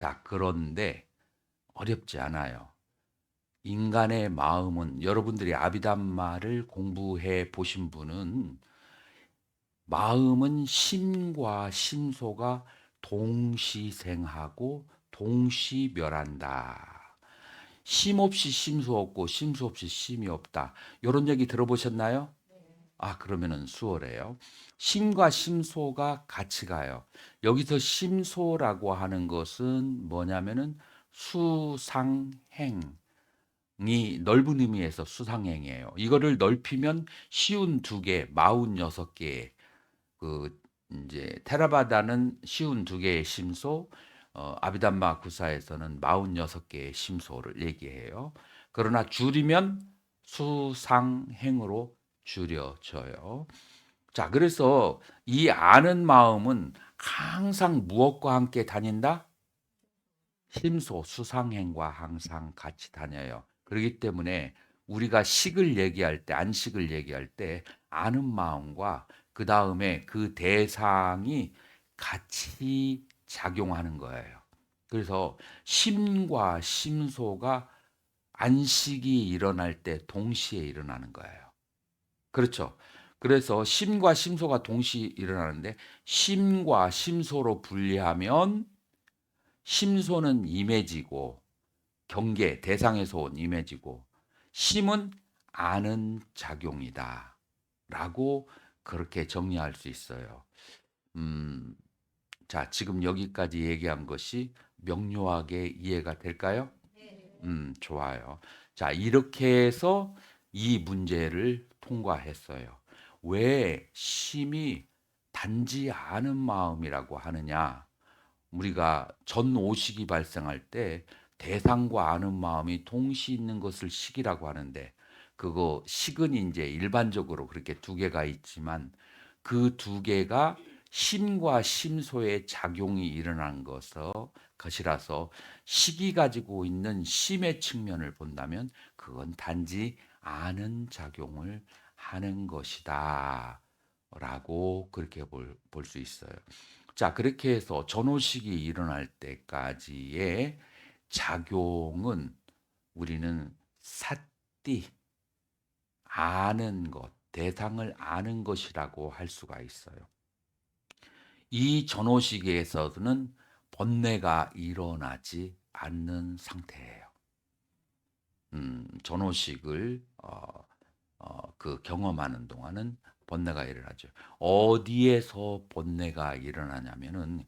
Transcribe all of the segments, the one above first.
자, 그런데 어렵지 않아요. 인간의 마음은 여러분들이 아비담마를 공부해 보신 분은 마음은 심과 심소가 동시생하고 동시멸한다. 심 없이 심소 없고 심소 없이 심이 없다. 이런 얘기 들어보셨나요? 그러면은 수월해요. 심과 심소가 같이 가요. 여기서 심소라고 하는 것은 뭐냐면은 수상행. 이 넓은 의미에서 수상행이에요. 이거를 넓히면 쉬운 두 개, 46개, 그 이제 테라바다는 쉬운 두 개의 심소, 아비담마 구사에서는 46개의 심소를 얘기해요. 그러나 줄이면 수상행으로 줄여져요. 자, 그래서 이 아는 마음은 항상 무엇과 함께 다닌다? 심소, 수상행과 항상 같이 다녀요. 그렇기 때문에 우리가 식을 얘기할 때, 안식을 얘기할 때 아는 마음과 그 다음에 그 대상이 같이 작용하는 거예요. 그래서 심과 심소가 안식이 일어날 때 동시에 일어나는 거예요. 그렇죠. 그래서 심과 심소가 동시에 일어나는데 심과 심소로 분리하면 심소는 이미지고 경계, 대상에서 온 이미지고 심은 아는 작용이다 라고 그렇게 정리할 수 있어요. 음, 자, 지금 여기까지 얘기한 것이 명료하게 이해가 될까요? 좋아요. 자, 이렇게 해서 이 문제를 통과했어요. 왜 심이 단지 아는 마음이라고 하느냐? 우리가 전오식이 발생할 때 대상과 아는 마음이 동시 있는 것을 식이라고 하는데 그거 식은 이제 일반적으로 그렇게 두 개가 있지만 그 두 개가 심과 심소의 작용이 일어난 것이라서 식이 가지고 있는 심의 측면을 본다면 그건 단지 아는 작용을 하는 것이다 라고 그렇게 볼 수 있어요. 자, 그렇게 해서 전호식이 일어날 때까지의 작용은 우리는 삿띠, 아는 것, 대상을 아는 것이라고 할 수가 있어요. 이 전호식에서는 번뇌가 일어나지 않는 상태예요. 전호식을 그 경험하는 동안은 번뇌가 일어나죠. 어디에서 번뇌가 일어나냐면은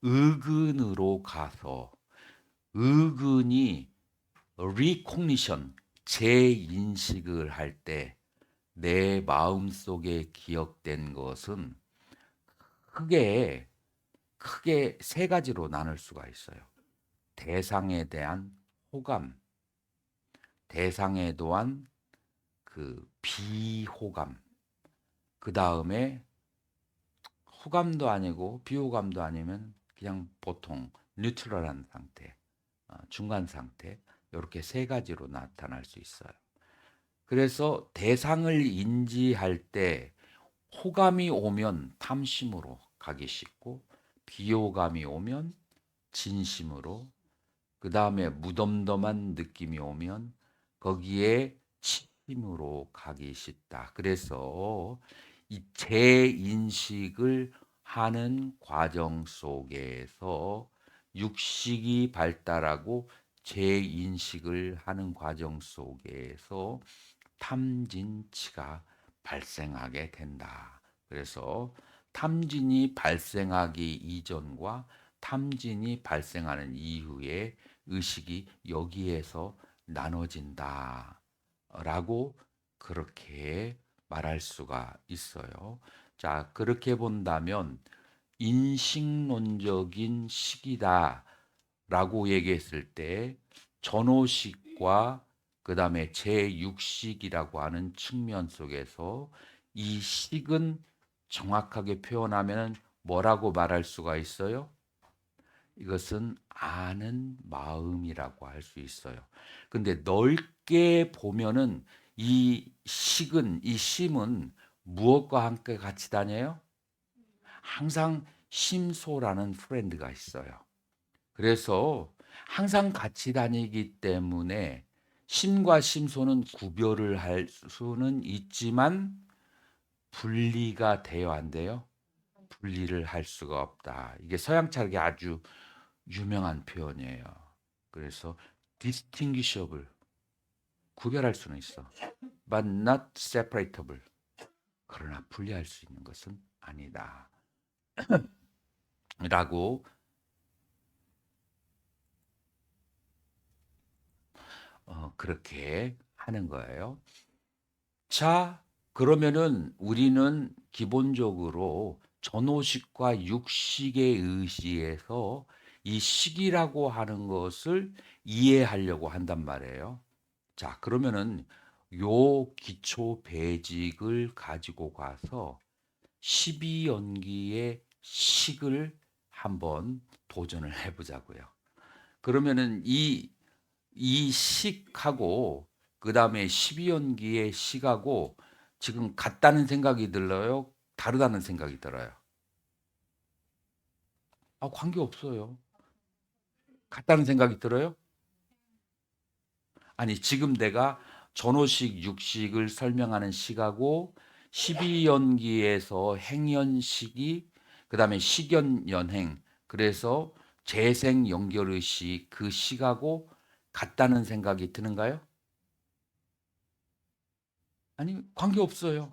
의근으로 가서 의근이 리코니션 재인식을 할 때 내 마음속에 기억된 것은 크게 크게 세 가지로 나눌 수가 있어요. 대상에 대한 호감, 대상에 대한 그 비호감, 그 다음에 호감도 아니고 비호감도 아니면 그냥 보통 뉴트럴한 상태, 중간 상태, 이렇게 세 가지로 나타날 수 있어요. 그래서 대상을 인지할 때 호감이 오면 탐심으로 가기 쉽고 비호감이 오면 진심으로 그 다음에 무덤덤한 느낌이 오면 거기에 치심으로 가기 쉽다. 그래서 이 재인식을 하는 과정 속에서 육식이 발달하고 재인식을 하는 과정 속에서 탐진치가 발생하게 된다. 그래서 탐진이 발생하기 이전과 탐진이 발생하는 이후에 의식이 여기에서 나눠진다. 라고 그렇게 말할 수가 있어요. 자, 그렇게 본다면 인식론적인 식이다. 라고 얘기했을 때 전호식과 그 다음에 제6식이라고 하는 측면 속에서 이 식은 정확하게 표현하면 뭐라고 말할 수가 있어요? 이것은 아는 마음이라고 할 수 있어요. 근데 넓게 보면은 이 식은, 이 심은 무엇과 함께 같이 다녀요? 항상 심소라는 프렌드가 있어요. 그래서 항상 같이 다니기 때문에 심과 심소는 구별을 할 수는 있지만 분리가 돼요, 안 돼요? 분리를 할 수가 없다. 이게 서양 철학의 아주 유명한 표현이에요. 그래서 distinguishable, 구별할 수는 있어. but not separatable. 그러나 분리할 수 있는 것은 아니다. 라고 그렇게 하는 거예요. 자, 그러면은 우리는 기본적으로 전오식과 육식에 의지해서 이 식이라고 하는 것을 이해하려고 한단 말이에요. 자, 그러면은 요 기초 배직을 가지고 가서 12연기의 식을 한번 도전을 해보자고요. 그러면은 이 식하고 그다음에 12연기의 식하고 지금 같다는 생각이 들어요? 다르다는 생각이 들어요? 아, 관계 없어요. 같다는 생각이 들어요? 아니, 지금 내가 전호식, 육식을 설명하는 식하고 12연기에서 행연식이 그다음에 식연 연행 그래서 재생 연결의식 그 식하고 같다는 생각이 드는가요? 아니, 관계 없어요.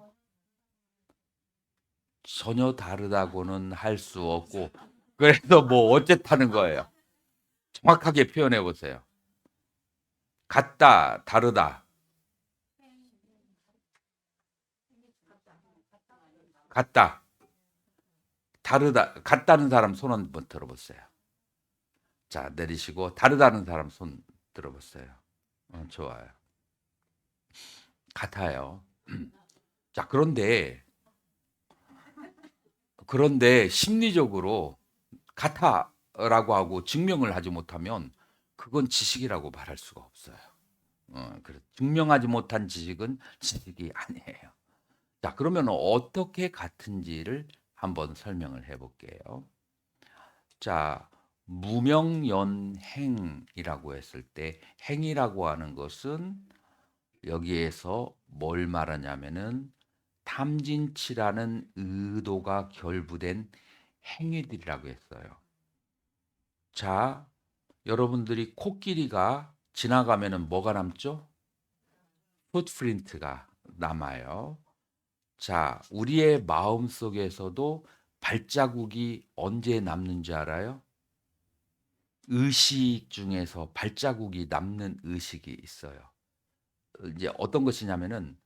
전혀 다르다고는 할 수 없고 그래서 뭐 어쨌다는 거예요. 정확하게 표현해 보세요. 같다, 다르다. 같다, 다르다. 같다는 사람 손 한번 들어보세요. 자, 내리시고 다르다는 사람 손 들어보세요. 좋아요. 같아요. 자, 그런데 심리적으로 같아라고 하고 증명을 하지 못하면 그건 지식이라고 말할 수가 없어요. 증명하지 못한 지식은 지식이 아니에요. 자, 그러면 어떻게 같은지를 한번 설명을 해볼게요. 자, 무명연행이라고 했을 때 행이라고 하는 것은 여기에서 뭘 말하냐면은 탐진치라는 의도가 결부된 행위들이라고 했어요. 자, 여러분들이 코끼리가 지나가면은 뭐가 남죠? 풋프린트가 남아요. 자, 우리의 마음 속에서도 발자국이 언제 남는지 알아요? 의식 중에서 발자국이 남는 의식이 있어요. 이제 어떤 것이냐면은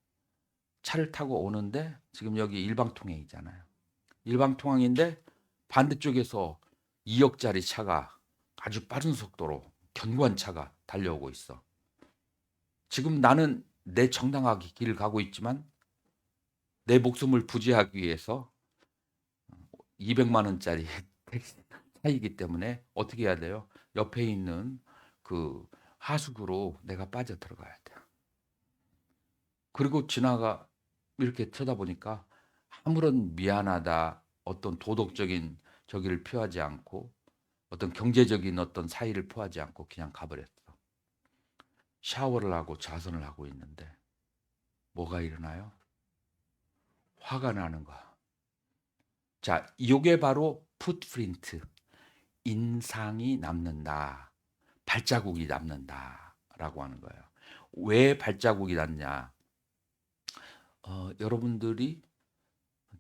차를 타고 오는데 지금 여기 일방통행이잖아요. 일방통행인데 반대쪽에서 2억짜리 차가 아주 빠른 속도로 견고한 차가 달려오고 있어. 지금 나는 내 정당하게 길을 가고 있지만 내 목숨을 부지하기 위해서 200만 원짜리 택시 차이기 때문에 어떻게 해야 돼요? 옆에 있는 그 하수구로 내가 빠져 들어가야 돼. 그리고 지나가 이렇게 쳐다보니까 아무런 미안하다, 어떤 도덕적인 저기를 표하지 않고 어떤 경제적인 어떤 사이를 표하지 않고 그냥 가버렸어. 샤워를 하고 자선을 하고 있는데 뭐가 일어나요? 화가 나는 거야. 자, 이게 바로 풋프린트, 인상이 남는다, 발자국이 남는다라고 하는 거예요. 왜 발자국이 남냐? 여러분들이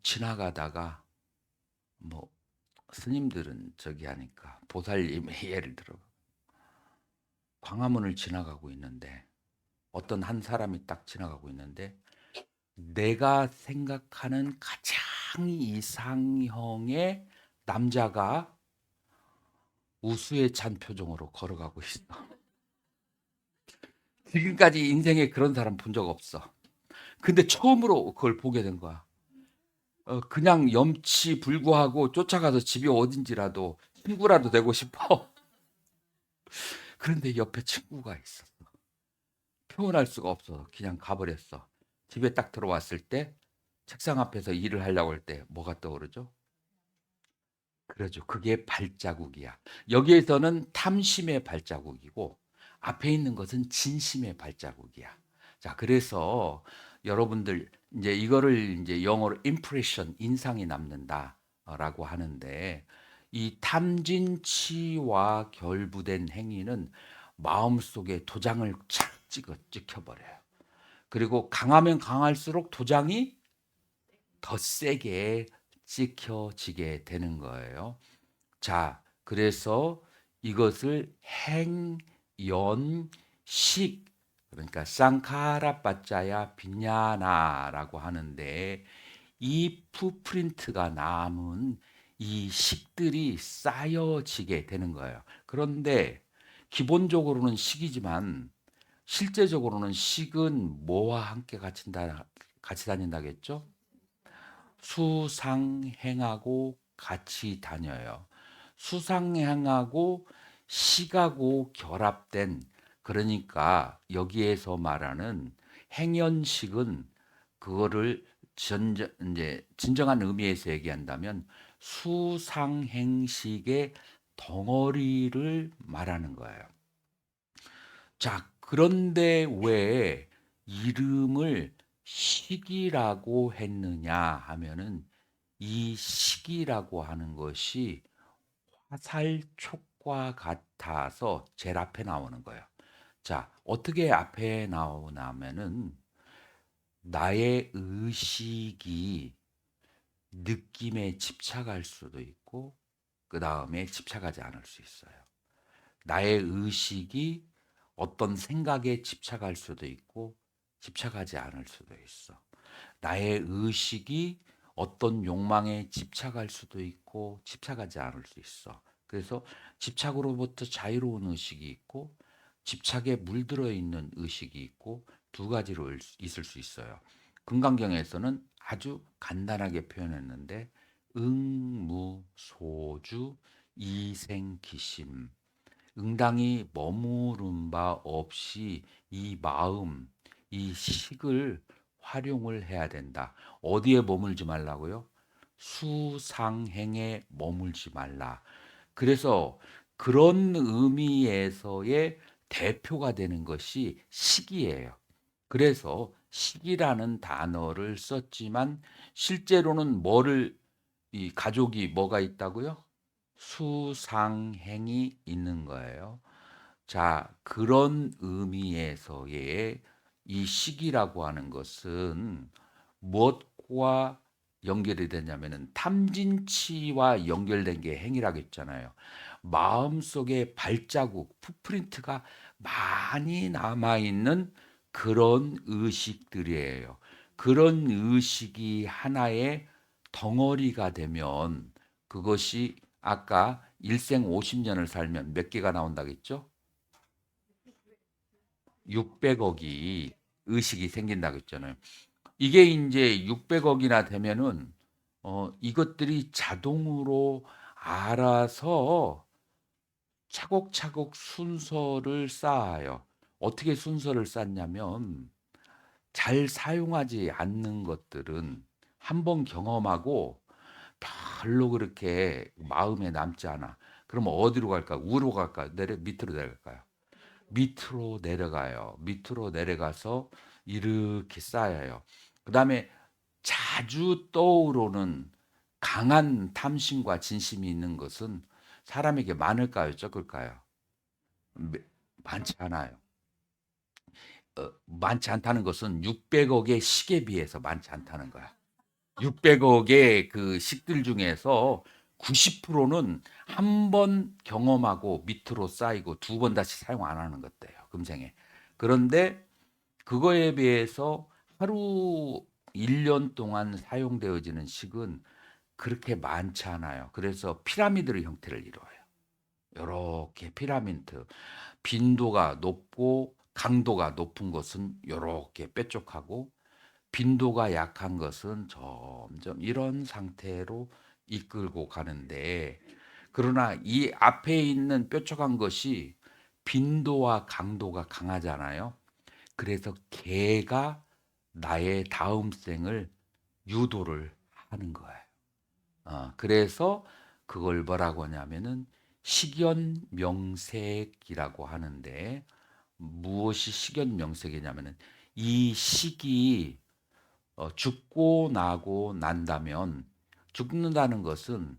지나가다가 뭐 스님들은 저기 하니까 보살님의 예를 들어 광화문을 지나가고 있는데 어떤 한 사람이 딱 지나가고 있는데 내가 생각하는 가장 이상형의 남자가 우수에 찬 표정으로 걸어가고 있어. 지금까지 인생에 그런 사람 본 적 없어. 근데 처음으로 그걸 보게 된 거야. 그냥 염치 불구하고 쫓아가서 집이 어딘지라도 친구라도 되고 싶어. 그런데 옆에 친구가 있었어. 표현할 수가 없어. 그냥 가버렸어. 집에 딱 들어왔을 때 책상 앞에서 일을 하려고 할 때 뭐가 떠오르죠? 그러죠. 그게 발자국이야. 여기에서는 탐심의 발자국이고 앞에 있는 것은 진심의 발자국이야. 자, 그래서 여러분들 이제 이거를 이제 영어로 impression, 인상이 남는다라고 하는데 이 탐진치와 결부된 행위는 마음속에 도장을 착 찍혀버려요. 그리고 강하면 강할수록 도장이 더 세게 찍혀지게 되는 거예요. 자, 그래서 이것을 행연식, 그러니까 쌍카라 빠짜야 빈야나라고 하는데 이 푸프린트가 남은 이 식들이 쌓여지게 되는 거예요. 그런데 기본적으로는 식이지만 실제적으로는 식은 뭐와 함께 같이 다닌다겠죠? 수상행하고 같이 다녀요. 수상행하고 식하고 결합된, 그러니까 여기에서 말하는 행연식은 그거를 이제 진정한 의미에서 얘기한다면 수상행식의 덩어리를 말하는 거예요. 자, 그런데 왜 이름을 식이라고 했느냐 하면은 이 식이라고 하는 것이 화살촉과 같아서 제일 앞에 나오는 거예요. 자, 어떻게 앞에 나오냐면은 나의 의식이 느낌에 집착할 수도 있고 그 다음에 집착하지 않을 수 있어요. 나의 의식이 어떤 생각에 집착할 수도 있고 집착하지 않을 수도 있어. 나의 의식이 어떤 욕망에 집착할 수도 있고 집착하지 않을 수 있어. 그래서 집착으로부터 자유로운 의식이 있고 집착에 물들어 있는 의식이 있고 두 가지로 있을 수 있어요. 금강경에서는 아주 간단하게 표현했는데 응무소주 이생기심, 응당이 머무른 바 없이 이 마음, 이 식을 활용을 해야 된다. 어디에 머물지 말라고요? 수상행에 머물지 말라. 그래서 그런 의미에서의 대표가 되는 것이 식이에요. 그래서 식이라는 단어를 썼지만 실제로는 뭐를 이 가족이 뭐가 있다고요? 수상행이 있는 거예요. 자, 그런 의미에서의 이 식이라고 하는 것은 무엇과 연결이 되냐면은 탐진치와 연결된 게 행위라고 했잖아요. 마음속에 발자국, 풋프린트가 많이 남아있는 그런 의식들이에요. 그런 의식이 하나의 덩어리가 되면 그것이 아까 일생 50년을 살면 몇 개가 나온다겠죠? 600억이 의식이 생긴다고 했잖아요. 이게 이제 600억이나 되면은 이것들이 자동으로 알아서 차곡차곡 순서를 쌓아요. 어떻게 순서를 쌓냐면 잘 사용하지 않는 것들은 한번 경험하고 별로 그렇게 마음에 남지 않아. 그럼 어디로 갈까? 우로 갈까? 밑으로 내려갈까요? 밑으로 내려가요. 밑으로 내려가서 이렇게 쌓여요. 그다음에 자주 떠오르는 강한 탐심과 진심이 있는 것은 사람에게 많을까요? 적을까요? 매- 많지 않아요. 많지 않다는 것은 600억의 식에 비해서 많지 않다는 거야. 600억의 그 식들 중에서 90%는 한 번 경험하고 밑으로 쌓이고 두 번 다시 사용 안 하는 것들이에요. 금생에. 그런데 그거에 비해서 하루 1년 동안 사용되어지는 식은 그렇게 많지 않아요. 그래서 피라미드 형태를 이루어요. 요렇게 피라미드. 빈도가 높고 강도가 높은 것은 요렇게 뾰족하고 빈도가 약한 것은 점점 이런 상태로 이끌고 가는데, 그러나 이 앞에 있는 뾰족한 것이 빈도와 강도가 강하잖아요. 그래서 걔가 나의 다음 생을 유도를 하는 거예요. 그래서 그걸 뭐라고 하냐면은 식연명색이라고 하는데, 무엇이 식연명색이냐면은 이 식이 죽고 나고 난다면, 죽는다는 것은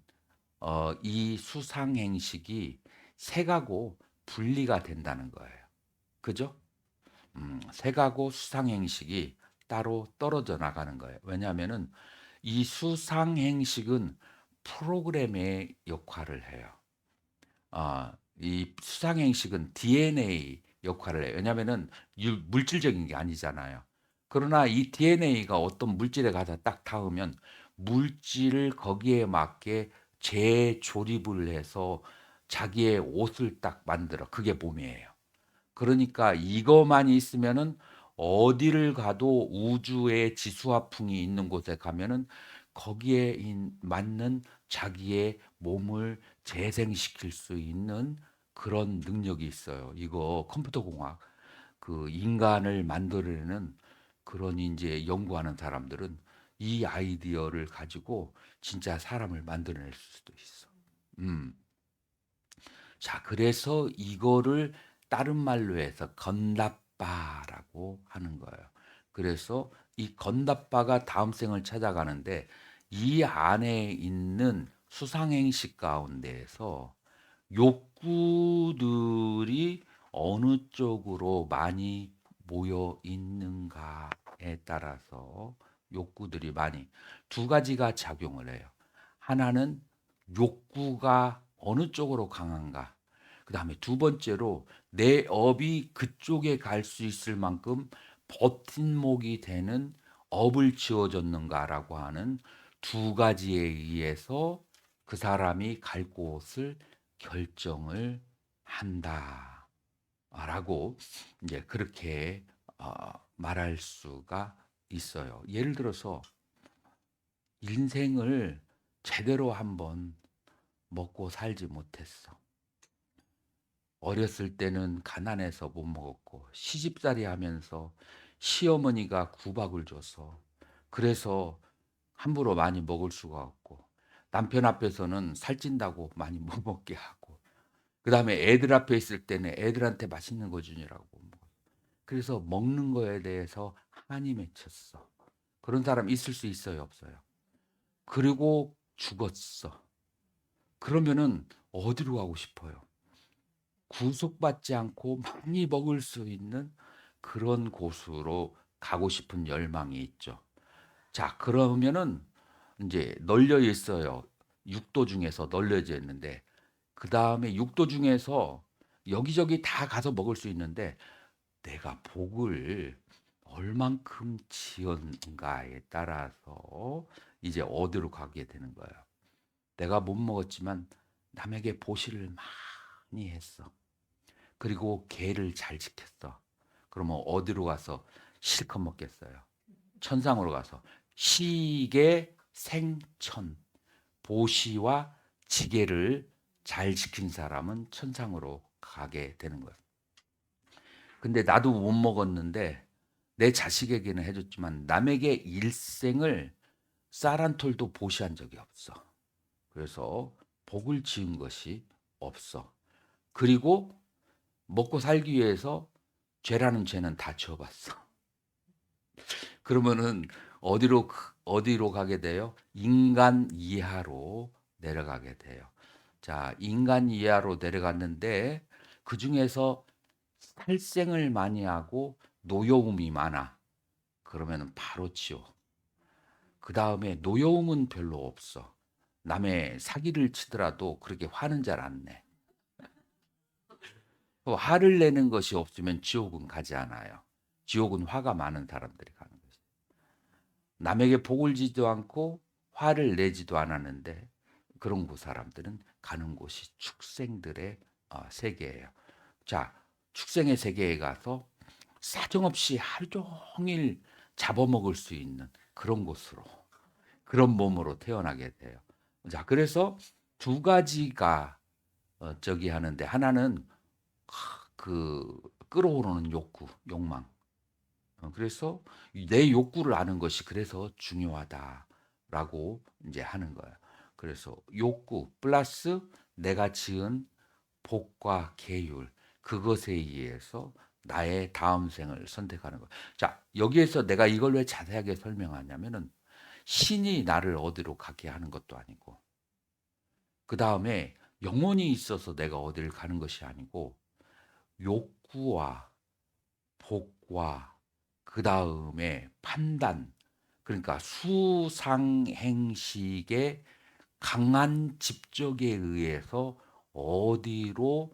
이 수상행식이 색하고 분리가 된다는 거예요. 그죠? 색하고 수상행식이 따로 떨어져 나가는 거예요. 왜냐하면은 이 수상행식은 프로그램의 역할을 해요. 이 수상행식은 DNA 역할을 해요. 왜냐하면은 물질적인 게 아니잖아요. 그러나 이 DNA가 어떤 물질에 가서 딱 닿으면 물질을 거기에 맞게 재조립을 해서 자기의 옷을 딱 만들어. 그게 몸이에요. 그러니까 이것만 있으면은 어디를 가도 우주의 지수화풍이 있는 곳에 가면은 거기에 맞는 자기의 몸을 재생시킬 수 있는 그런 능력이 있어요. 이거 컴퓨터 공학, 그 인간을 만들어내는 그런 이제 연구하는 사람들은 이 아이디어를 가지고 진짜 사람을 만들어낼 수도 있어. 음. 자, 그래서 이거를 다른 말로 해서 건답바라고 하는 거예요. 그래서 이 건답바가 다음 생을 찾아가는데, 이 안에 있는 수상행식 가운데에서 욕구들이 어느 쪽으로 많이 모여 있는가에 따라서 욕구들이 많이 두 가지가 작용을 해요. 하나는 욕구가 어느 쪽으로 강한가. 그다음에 두 번째로 내 업이 그쪽에 갈 수 있을 만큼 버팀목이 되는 업을 지어줬는가라고 하는 두 가지에 의해서 그 사람이 갈 곳을 결정을 한다라고 이제 그렇게 말할 수가 있어요. 예를 들어서 인생을 제대로 한번 먹고 살지 못했어. 어렸을 때는 가난해서 못 먹었고, 시집살이 하면서 시어머니가 구박을 줘서, 그래서 함부로 많이 먹을 수가 없고, 남편 앞에서는 살찐다고 많이 못 먹게 하고, 그 다음에 애들 앞에 있을 때는 애들한테 맛있는 거 주느라고. 그래서 먹는 거에 대해서 한이 맺혔어. 그런 사람 있을 수 있어요, 없어요? 그리고 죽었어. 그러면은 어디로 가고 싶어요? 구속받지 않고 많이 먹을 수 있는 그런 곳으로 가고 싶은 열망이 있죠. 자, 그러면은 이제 널려 있어요. 육도 중에서 널려져 있는데, 그 다음에 육도 중에서 여기저기 다 가서 먹을 수 있는데, 내가 복을 얼만큼 지었는가에 따라서 이제 어디로 가게 되는 거예요. 내가 못 먹었지만 남에게 보시를 많이 했어. 그리고 개를 잘 지켰어. 그러면 어디로 가서 실컷 먹겠어요? 천상으로 가서 시계 생천, 보시와 지게를 잘 지킨 사람은 천상으로 가게 되는 거예요. 근데 나도 못 먹었는데 내 자식에게는 해줬지만 남에게 일생을 쌀 한 톨도 보시한 적이 없어. 그래서 복을 지은 것이 없어. 그리고 먹고 살기 위해서 죄라는 죄는 다 지어봤어. 그러면은 어디로 가게 돼요? 인간 이하로 내려가게 돼요. 자, 인간 이하로 내려갔는데 그 중에서 살생을 많이 하고 노여움이 많아. 그러면은 바로 지워. 그 다음에 노여움은 별로 없어. 남의 사기를 치더라도 그렇게 화는 잘 안 내. 화를 내는 것이 없으면 지옥은 가지 않아요. 지옥은 화가 많은 사람들이 가는 거죠. 남에게 복을 지도 않고 화를 내지도 않았는데 그런 그 사람들은 가는 곳이 축생들의 세계예요. 자, 축생의 세계에 가서 사정없이 하루 종일 잡아먹을 수 있는 그런 곳으로, 그런 몸으로 태어나게 돼요. 자, 그래서 두 가지가 저기 하는데, 하나는 그 끌어오르는 욕구, 욕망. 그래서 내 욕구를 아는 것이 그래서 중요하다라고 이제 하는 거예요. 그래서 욕구 플러스 내가 지은 복과 계율, 그것에 의해서 나의 다음 생을 선택하는 거. 자, 여기에서 내가 이걸 왜 자세하게 설명하냐면은 신이 나를 어디로 가게 하는 것도 아니고, 그 다음에 영혼이 있어서 내가 어디를 가는 것이 아니고, 욕구와 복과 그 다음에 판단, 그러니까 수상행식의 강한 집적에 의해서 어디로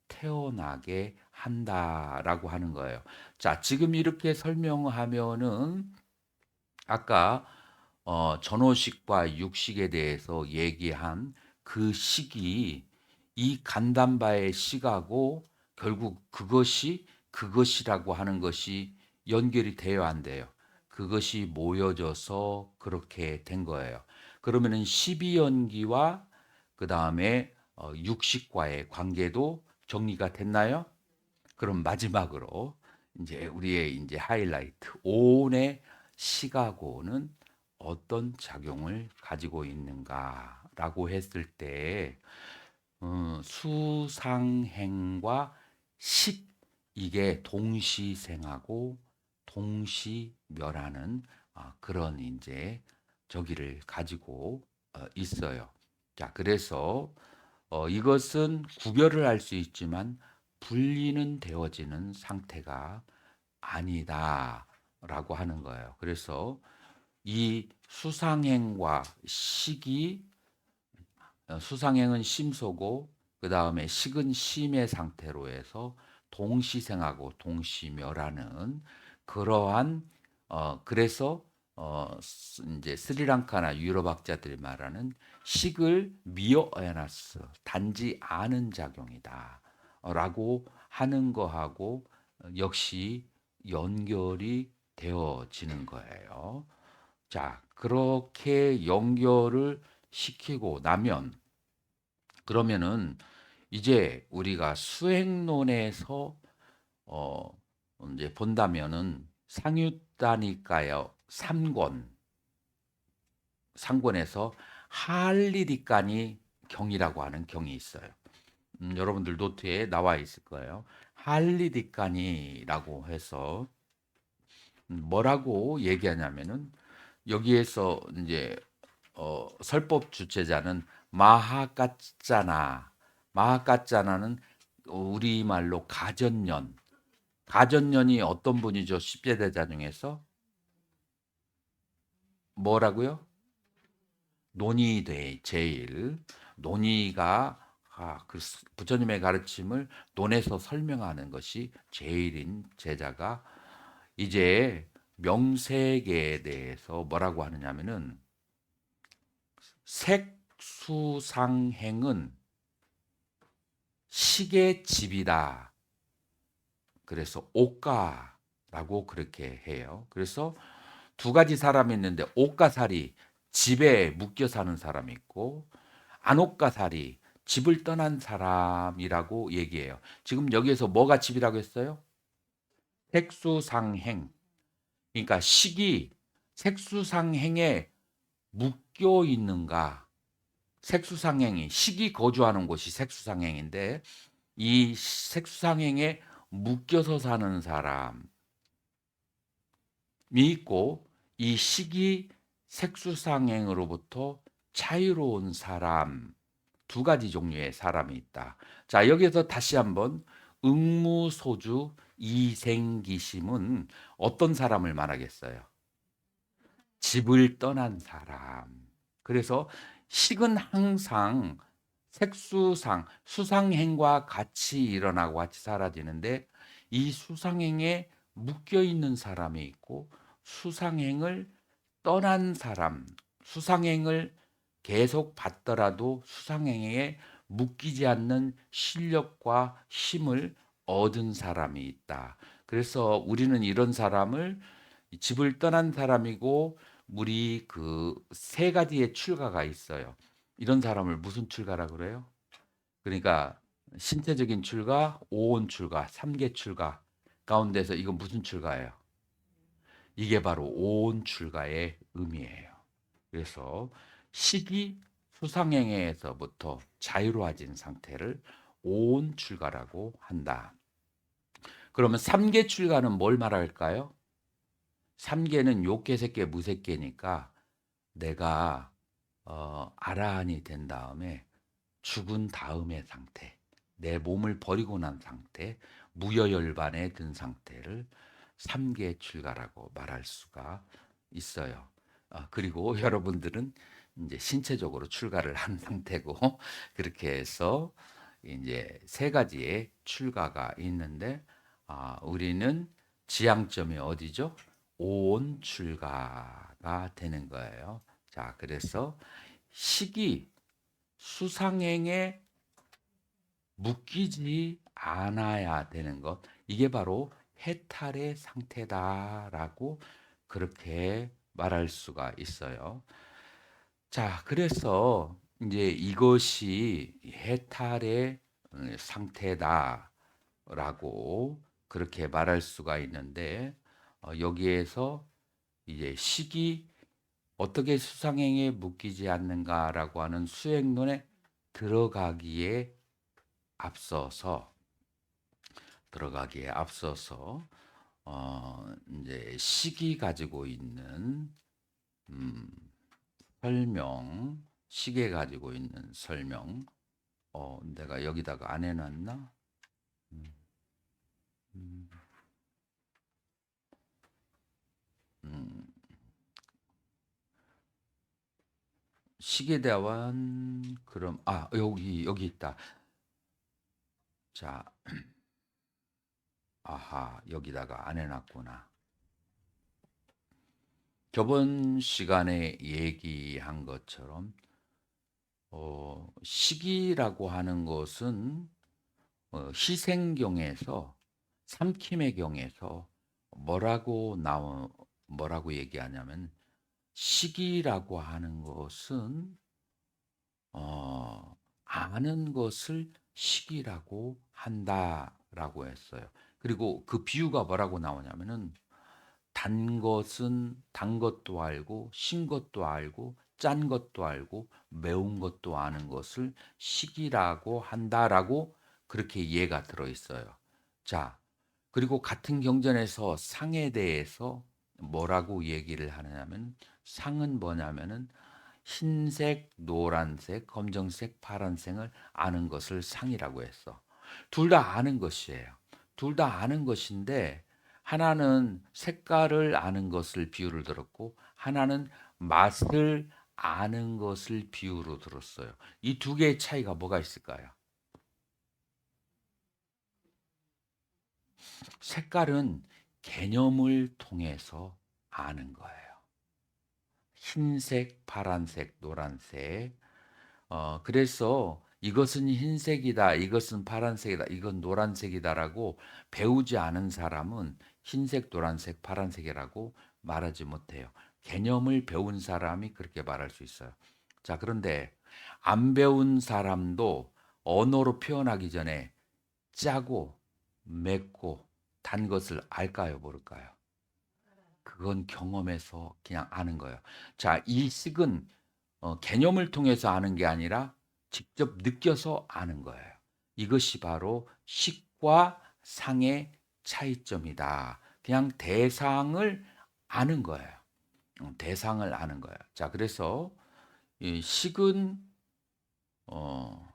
태어나게 한다라고 하는 거예요. 자, 지금 이렇게 설명하면은 아까 전호식과 육식에 대해서 얘기한 그 식이 이 간담바의 식하고 결국 그것이 그것이라고 하는 것이 연결이 돼야 안 돼요. 그것이 모여져서 그렇게 된 거예요. 그러면은 12연기와 그 다음에 육식과의 관계도 정리가 됐나요? 그럼 마지막으로 이제 우리의 이제 하이라이트 오온의 시가고는 어떤 작용을 가지고 있는가라고 했을 때 수상행과 식 이게 동시생하고 동시멸하는 그런 이제 저기를 가지고 있어요. 자, 그래서 이것은 구별을 할 수 있지만 분리는 되어지는 상태가 아니다라고 하는 거예요. 그래서 이 수상행과 식이 수상행은 심소고 그 다음에 식은 심의 상태로 해서 동시생하고 동시멸하는 그러한 그래서 이제 스리랑카나 유럽학자들이 말하는 식을 미어에나스 단지 아는 작용이다라고 하는 거하고 역시 연결이 되어지는 거예요. 자, 그렇게 연결을 시키고 나면 그러면은 이제 우리가 수행론에서 어 이제 본다면은 상유다니까요 3권에서 할리디까니 경이라고 하는 경이 있어요. 여러분들 노트에 나와 있을 거예요. 할리디까니라고 해서 뭐라고 얘기하냐면은 여기에서 이제 설법 주체자는 마하까짜나 마하까짜나는 우리말로 가전년 가전년이 어떤 분이죠? 10세대자 중에서 뭐라고요? 논의대 제일 논의가 그 부처님의 가르침을 논에서 설명하는 것이 제일인 제자가 이제 명세계에 대해서 뭐라고 하느냐면은 색수상행은 식의 집이다. 그래서 옥가라고 그렇게 해요. 그래서 두 가지 사람이 있는데 옥가살이 집에 묶여 사는 사람이 있고 안옥가살이 집을 떠난 사람이라고 얘기해요. 지금 여기에서 뭐가 집이라고 했어요? 색수상행. 그러니까 식이 색수상행에 묶여 있는가? 색수상행이 식이 거주하는 곳이 색수상행인데 이 색수상행에 묶여서 사는 사람이 있고 이 식이 색수상행으로부터 자유로운 사람 두 가지 종류의 사람이 있다. 자, 여기서 다시 한번 응무소주 이생기심은 어떤 사람을 말하겠어요? 집을 떠난 사람. 그래서 식은 항상 색수상, 수상행과 같이 일어나고 같이 사라지는데 이 수상행에 묶여 있는 사람이 있고 수상행을 떠난 사람, 수상행을 계속 받더라도 수상행에 묶이지 않는 실력과 힘을 얻은 사람이 있다. 그래서 우리는 이런 사람을 집을 떠난 사람이고 우리 그 세 가지의 출가가 있어요. 이런 사람을 무슨 출가라 그래요? 그러니까 신체적인 출가, 오온 출가, 삼계 출가 가운데서 이건 무슨 출가예요? 이게 바로 오온 출가의 의미예요. 그래서 식이 수상행에서부터 자유로워진 상태를 온 출가라고 한다. 그러면 삼계 출가는 뭘 말할까요? 삼계는 요계, 색계, 무색계니까 내가 아라한이 된 다음에 죽은 다음의 상태, 내 몸을 버리고 난 상태, 무여열반에 든 상태를 삼계 출가라고 말할 수가 있어요. 그리고 여러분들은 이제 신체적으로 출가를 한 상태고 그렇게 해서 이제 세 가지의 출가가 있는데 우리는 지향점이 어디죠? 온 출가가 되는 거예요. 자, 그래서 식이 수상행에 묶이지 않아야 되는 것. 이게 바로 해탈의 상태다라고 그렇게 말할 수가 있어요. 자, 그래서 이제 이것이 해탈의 상태다라고 그렇게 말할 수가 있는데 여기에서 이제 식이 어떻게 수상행에 묶이지 않는가라고 하는 수행론에 들어가기에 앞서서 이제 식이 가지고 있는 음, 설명, 식에 가지고 있는 설명, 내가 여기다가 안 해놨나? 음, 음, 음, 식에 대한 그럼 여기 있다. 자, 여기다가 안 해놨구나. 저번 시간에 얘기한 것처럼 식이라고 하는 것은 희생경에서 삼킴의 경에서 뭐라고 얘기하냐면 식이라고 하는 것은 아는 것을 식이라고 한다라고 했어요. 그리고 그 비유가 뭐라고 나오냐면은 단 것도 알고 신 것도 알고 짠 것도 알고 매운 것도 아는 것을 식이라고 한다라고 그렇게 이해가 들어 있어요. 자, 그리고 같은 경전에서 상에 대해서 뭐라고 얘기를 하냐면 상은 뭐냐면은 흰색, 노란색, 검정색, 파란색을 아는 것을 상이라고 했어. 둘 다 아는 것이에요. 둘 다 아는 것인데 하나는 색깔을 아는 것을 비유를 들었고 하나는 맛을 아는 것을 비유로 들었어요. 이 두 개의 차이가 뭐가 있을까요? 색깔은 개념을 통해서 아는 거예요. 흰색, 파란색, 노란색. 그래서 이것은 흰색이다, 이것은 파란색이다, 이건 노란색이다라고 배우지 않은 사람은 흰색, 노란색, 파란색이라고 말하지 못해요. 개념을 배운 사람이 그렇게 말할 수 있어요. 자, 그런데 안 배운 사람도 언어로 표현하기 전에 짜고 맵고 단 것을 알까요, 모를까요? 그건 경험에서 그냥 아는 거예요. 자, 이 식은 개념을 통해서 아는 게 아니라 직접 느껴서 아는 거예요. 이것이 바로 식과 상의 차이점이다. 그냥 대상을 아는 거예요. 대상을 아는 거예요. 자, 그래서 이 식은 어,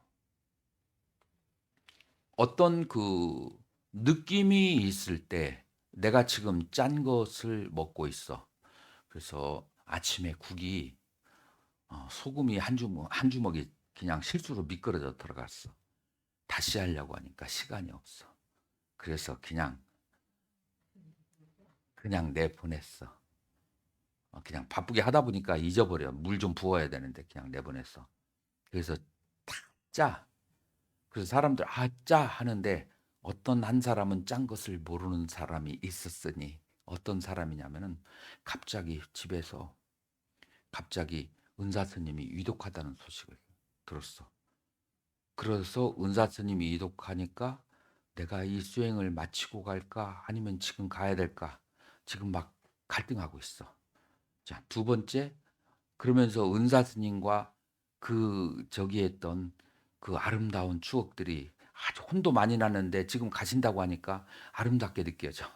어떤 그 느낌이 있을 때 내가 지금 짠 것을 먹고 있어. 그래서 아침에 국이 소금이 한 주먹이 그냥 실수로 미끄러져 들어갔어. 다시 하려고 하니까 시간이 없어. 그래서 그냥 내보냈어. 그냥 바쁘게 하다 보니까 잊어버려. 물 좀 부어야 되는데 그냥 내보냈어. 그래서 탁 짜. 그래서 사람들 짜 하는데 어떤 한 사람은 짠 것을 모르는 사람이 있었으니 어떤 사람이냐면은 갑자기 집에서 갑자기 은사 스님이 위독하다는 소식을 들었어. 그래서 은사 스님이 위독하니까 내가 이 수행을 마치고 갈까 아니면 지금 가야 될까 지금 막 갈등하고 있어. 자, 두 번째 그러면서 은사 스님과 저기 했던 그 아름다운 추억들이 아주 혼도 많이 났는데 지금 가신다고 하니까 아름답게 느껴져.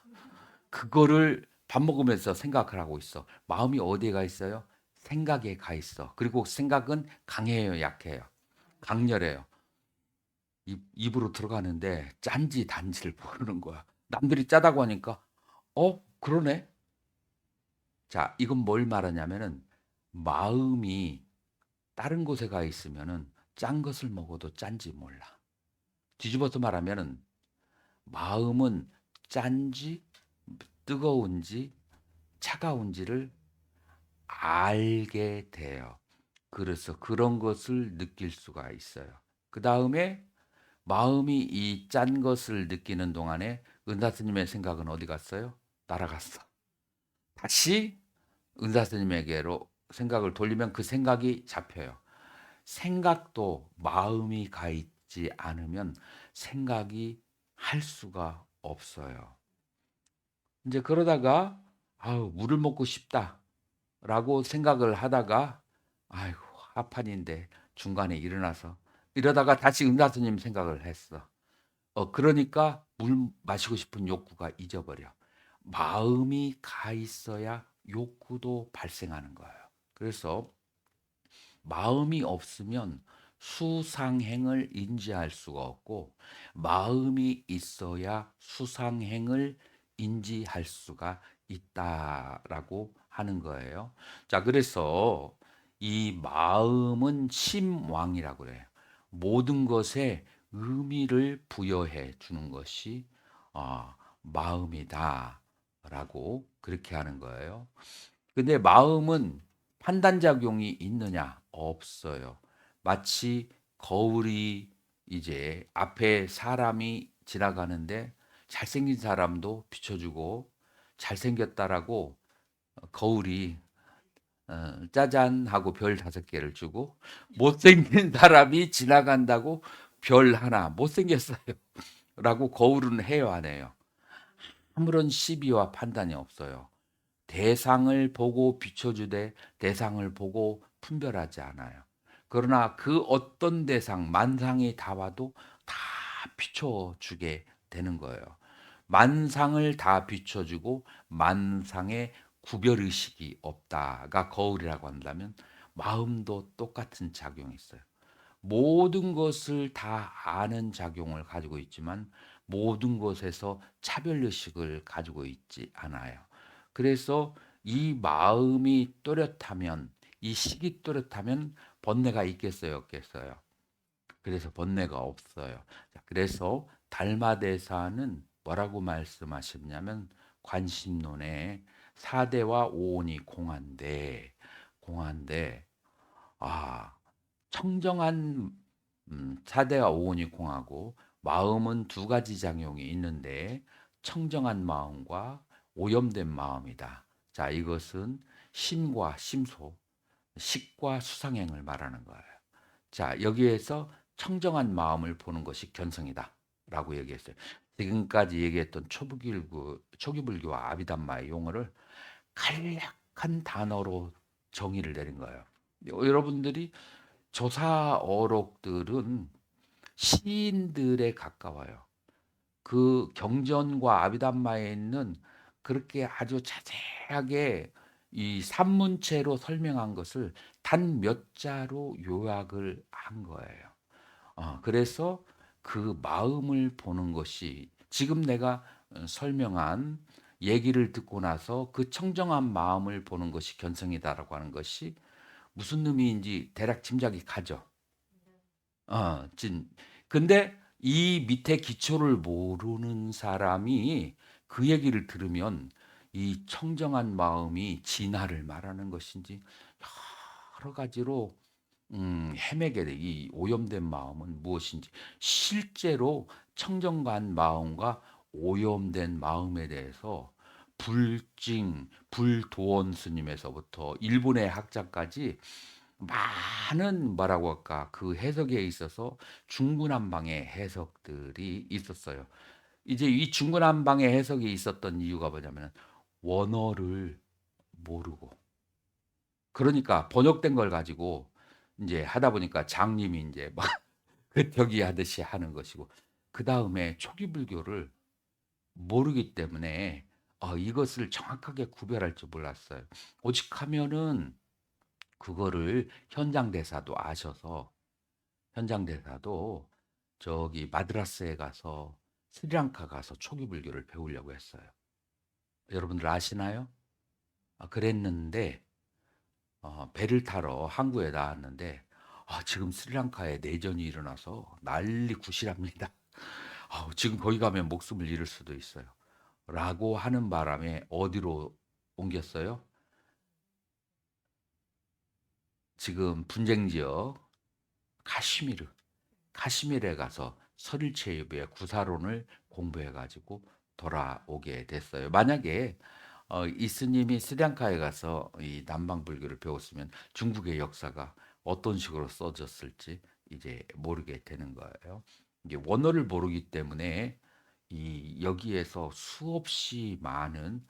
그거를 밥 먹으면서 생각을 하고 있어. 마음이 어디에 가 있어요? 생각에 가 있어. 그리고 생각은 강해요, 약해요? 강렬해요. 입으로 들어가는데 짠지 단지를 모르는 거야. 남들이 짜다고 하니까 그러네. 자, 이건 뭘 말하냐면은 마음이 다른 곳에 가 있으면은 짠 것을 먹어도 짠지 몰라. 뒤집어서 말하면은 마음은 짠지 뜨거운지 차가운지를 알게 돼요. 그래서 그런 것을 느낄 수가 있어요. 그 다음에 마음이 이 짠 것을 느끼는 동안에 은사 스님의 생각은 어디 갔어요? 날아갔어. 다시 은사 스님에게로 생각을 돌리면 그 생각이 잡혀요. 생각도 마음이 가 있지 않으면 생각이 할 수가 없어요. 이제 그러다가 아우 물을 먹고 싶다라고 생각을 하다가 아이고 하판인데 중간에 일어나서 이러다가 다시 은사스님 생각을 했어. 그러니까 물 마시고 싶은 욕구가 잊어버려. 마음이 가 있어야 욕구도 발생하는 거예요. 그래서 마음이 없으면 수상행을 인지할 수가 없고 마음이 있어야 수상행을 인지할 수가 있다라고 하는 거예요. 자, 그래서 이 마음은 심왕이라고 그래요. 모든 것에 의미를 부여해 주는 것이 마음이다라고 그렇게 하는 거예요. 근데 마음은 판단작용이 있느냐? 없어요. 마치 거울이 이제 앞에 사람이 지나가는데 잘생긴 사람도 비춰주고 잘생겼다라고 거울이 짜잔 하고 별 5개를 주고 못생긴 사람이 지나간다고 별 하나 못생겼어요 라고 거울은 해요 안 해요? 아무런 시비와 판단이 없어요. 대상을 보고 비춰주되 대상을 보고 분별하지 않아요. 그러나 그 어떤 대상, 만상이 다 와도 다 비춰주게 되는 거예요. 만상을 다 비춰주고 만상에 구별의식이 없다가 거울이라고 한다면 마음도 똑같은 작용이 있어요. 모든 것을 다 아는 작용을 가지고 있지만 모든 것에서 차별의식을 가지고 있지 않아요. 그래서 이 마음이 또렷하면 이 식이 또렷하면 번뇌가 있겠어요, 없겠어요? 그래서 번뇌가 없어요. 그래서 달마대사는 뭐라고 말씀하셨냐면 관심론에 4대와 5온이 공한데 아 청정한 4대와 5온이 공하고 마음은 두 가지 작용이 있는데 청정한 마음과 오염된 마음이다. 자, 이것은 심과 심소, 식과 수상행을 말하는 거예요. 자, 여기에서 청정한 마음을 보는 것이 견성이다라고 얘기했어요. 지금까지 얘기했던 초기불교와 아비담마의 용어를 간략한 단어로 정의를 내린 거예요. 여러분들이 조사어록들은 시인들에 가까워요. 그 경전과 아비담마에 있는 그렇게 아주 자세하게 이 산문체로 설명한 것을 단 몇 자로 요약을 한 거예요. 그래서 그 마음을 보는 것이 지금 내가 설명한 얘기를 듣고 나서 그 청정한 마음을 보는 것이 견성이다라고 하는 것이 무슨 의미인지 대략 짐작이 가죠. 근데 이 밑에 기초를 모르는 사람이 그 얘기를 들으면 이 청정한 마음이 진화를 말하는 것인지 여러 가지로 헤매게 돼. 이 오염된 마음은 무엇인지 실제로 청정한 마음과 오염된 마음에 대해서 불도원 스님에서부터 일본의 학자까지 많은 뭐라고 할까 그 해석에 있어서 중구난방의 해석들이 있었어요. 이제 이 중구난방의 해석이 있었던 이유가 뭐냐면 원어를 모르고 그러니까 번역된 걸 가지고 이제 하다 보니까 장님이 인제 막 끄떡이 하듯이 하는 것이고, 그다음에 초기 불교를 모르기 때문에 이것을 정확하게 구별할 줄 몰랐어요. 오직하면은 그거를 현장 대사도 아셔서, 현장 대사도 저기 마드라스에 가서, 스리랑카 가서 초기 불교를 배우려고 했어요. 여러분들 아시나요? 그랬는데 배를 타러 항구에 나왔는데 지금 스리랑카에 내전이 일어나서 난리 굿이랍니다. 지금 거기 가면 목숨을 잃을 수도 있어요. 라고 하는 바람에 어디로 옮겼어요? 지금 분쟁 지역 카시미르, 카시미르에 가서 설일체유의 구사론을 공부해 가지고 돌아오게 됐어요. 만약에 이스님이 스리랑카에 가서 이 남방 불교를 배웠으면 중국의 역사가 어떤 식으로 써졌을지 이제 모르게 되는 거예요. 이게 원어를 모르기 때문에 이 여기에서 수없이 많은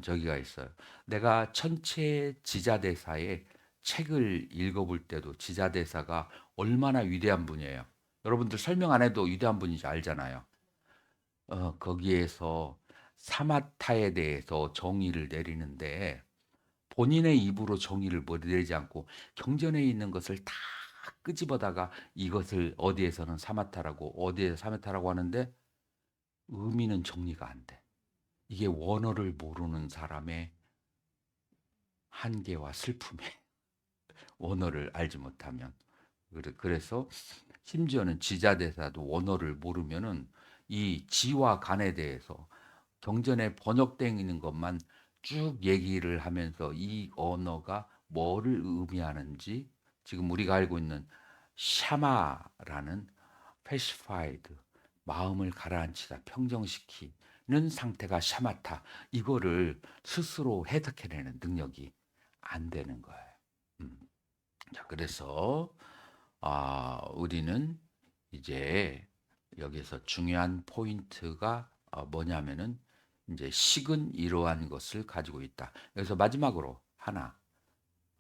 저기가 있어요. 내가 천체 지자대사의 책을 읽어볼 때도 지자대사가 얼마나 위대한 분이에요. 여러분들 설명 안 해도 위대한 분인지 알잖아요. 거기에서 사마타에 대해서 정의를 내리는데 본인의 입으로 정의를 뭐 내리지 않고 경전에 있는 것을 다 끄집어다가 이것을 어디에서는 사마타라고 어디에 사마타라고 하는데 의미는 정리가 안 돼. 이게 원어를 모르는 사람의 한계와 슬픔에 원어를 알지 못하면 그래서 심지어는 지자대사도 원어를 모르면은 이 지와 간에 대해서 경전에 번역되어 있는 것만 쭉 얘기를 하면서 이 언어가 뭐를 의미하는지, 지금 우리가 알고 있는 샤마라는 pacified, 마음을 가라앉히다 평정시키는 상태가 샤마타, 이거를 스스로 해석해내는 능력이 안 되는 거예요. 음. 자, 그래서 우리는 이제 여기서 중요한 포인트가 뭐냐면은 이제 식은 이러한 것을 가지고 있다. 그래서 마지막으로 하나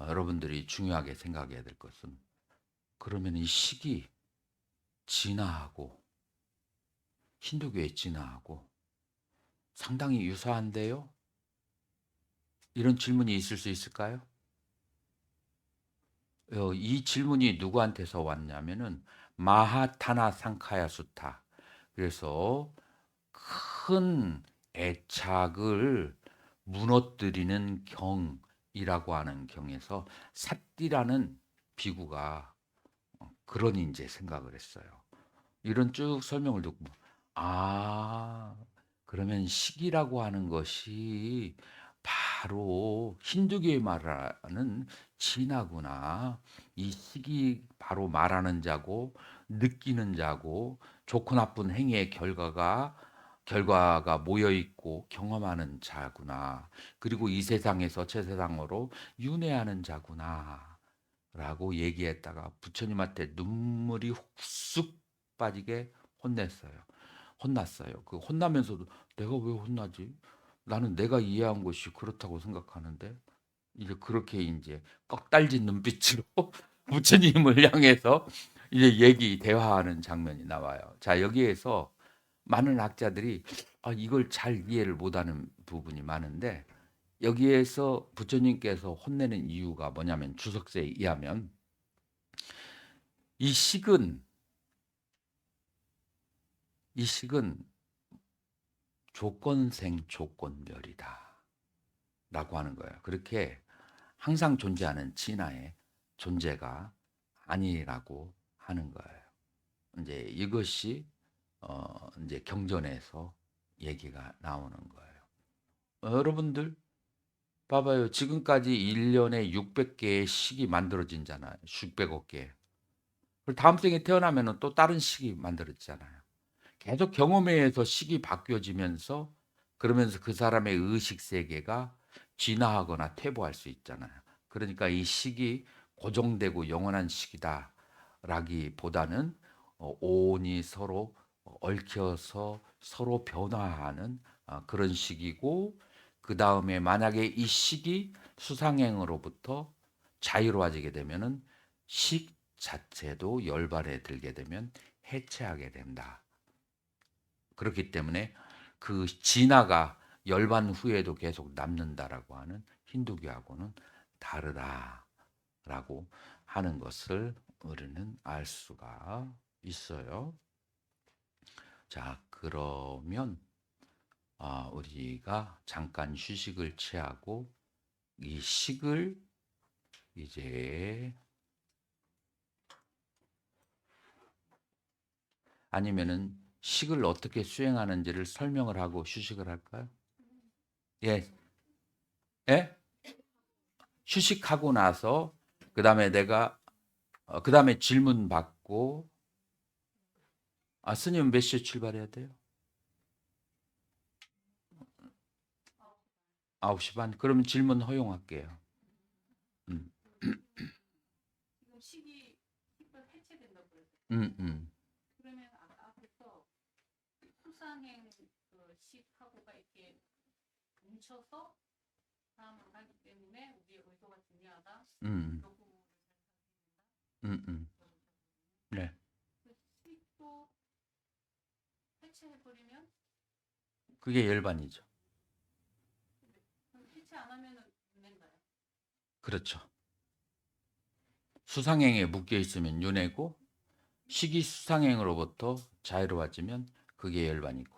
여러분들이 중요하게 생각해야 될 것은, 그러면 이 식이 진화하고 힌두교의 진화하고 상당히 유사한데요? 이런 질문이 있을 수 있을까요? 이 질문이 누구한테서 왔냐면은 마하타나 상카야 수타. 그래서 큰 애착을 무너뜨리는 경이라고 하는 경에서 삿디라는 비구가 그런 이제 생각을 했어요. 이런 쭉 설명을 듣고 아, 그러면 식이라고 하는 것이 바로 힌두교의 말하는 진화구나. 이 식이 바로 말하는 자고 느끼는 자고 좋고 나쁜 행위의 결과가 모여 있고 경험하는 자구나. 그리고 이 세상에서 저 세상으로 윤회하는 자구나. 라고 얘기했다가 부처님한테 눈물이 훅쑥 빠지게 혼냈어요. 혼났어요. 그 혼나면서도 내가 왜 혼나지? 나는 내가 이해한 것이 그렇다고 생각하는데, 이제 그렇게 이제 꺽달진 눈빛으로 부처님을 향해서 이제 대화하는 장면이 나와요. 자, 여기에서 많은 학자들이 이걸 잘 이해를 못하는 부분이 많은데, 여기에서 부처님께서 혼내는 이유가 뭐냐면, 주석세에 의하면 이 식은 이 식은 조건생 조건멸이다 라고 하는 거예요. 그렇게 항상 존재하는 진화의 존재가 아니라고 하는 거예요. 이제 이것이 이제 경전에서 얘기가 나오는 거예요. 여러분들 봐봐요. 지금까지 1년에 600개의 식이 만들어진잖아요. 600억 개. 그리고 다음 생에 태어나면 또 다른 식이 만들어지잖아요. 계속 경험에 의해서 식이 바뀌어지면서, 그러면서 그 사람의 의식 세계가 진화하거나 퇴보할 수 있잖아요. 그러니까 이 식이 고정되고 영원한 식이다라기보다는 오온이 서로 얽혀서 서로 변화하는 그런 식이고, 그 다음에 만약에 이 식이 수상행으로부터 자유로워지게 되면은 식 자체도 열반에 들게 되면 해체하게 된다. 그렇기 때문에 그 진화가 열반 후에도 계속 남는다라고 하는 힌두교하고는 다르다라고 하는 것을 우리는 알 수가 있어요. 자, 그러면 우리가 잠깐 휴식을 취하고 이 식을 이제 아니면은 식을 어떻게 수행하는지를 설명을 하고 휴식을 할까요? 예. 예? 휴식하고 나서 그다음에 내가 그다음에 질문 받고 스님 몇 시에 출발해야 돼요? 9시 반? 그러면 질문 허용할게요. 음. 지금 식이 해체된다고 그랬어요. 음. 그러면 아까 앞에서 수상행 그 식하고가 이렇게 뭉쳐서 사람을 하기 때문에 우리의 의도가 중요하다. 음. 그 부분을 음. 네. 그 식도 해체해버리면 그게 열반이죠. 해체 안 하면은 문제인가요? 그렇죠. 수상행에 묶여 있으면 윤회고 식이 수상행으로부터 자유로워지면 그게 열반이고.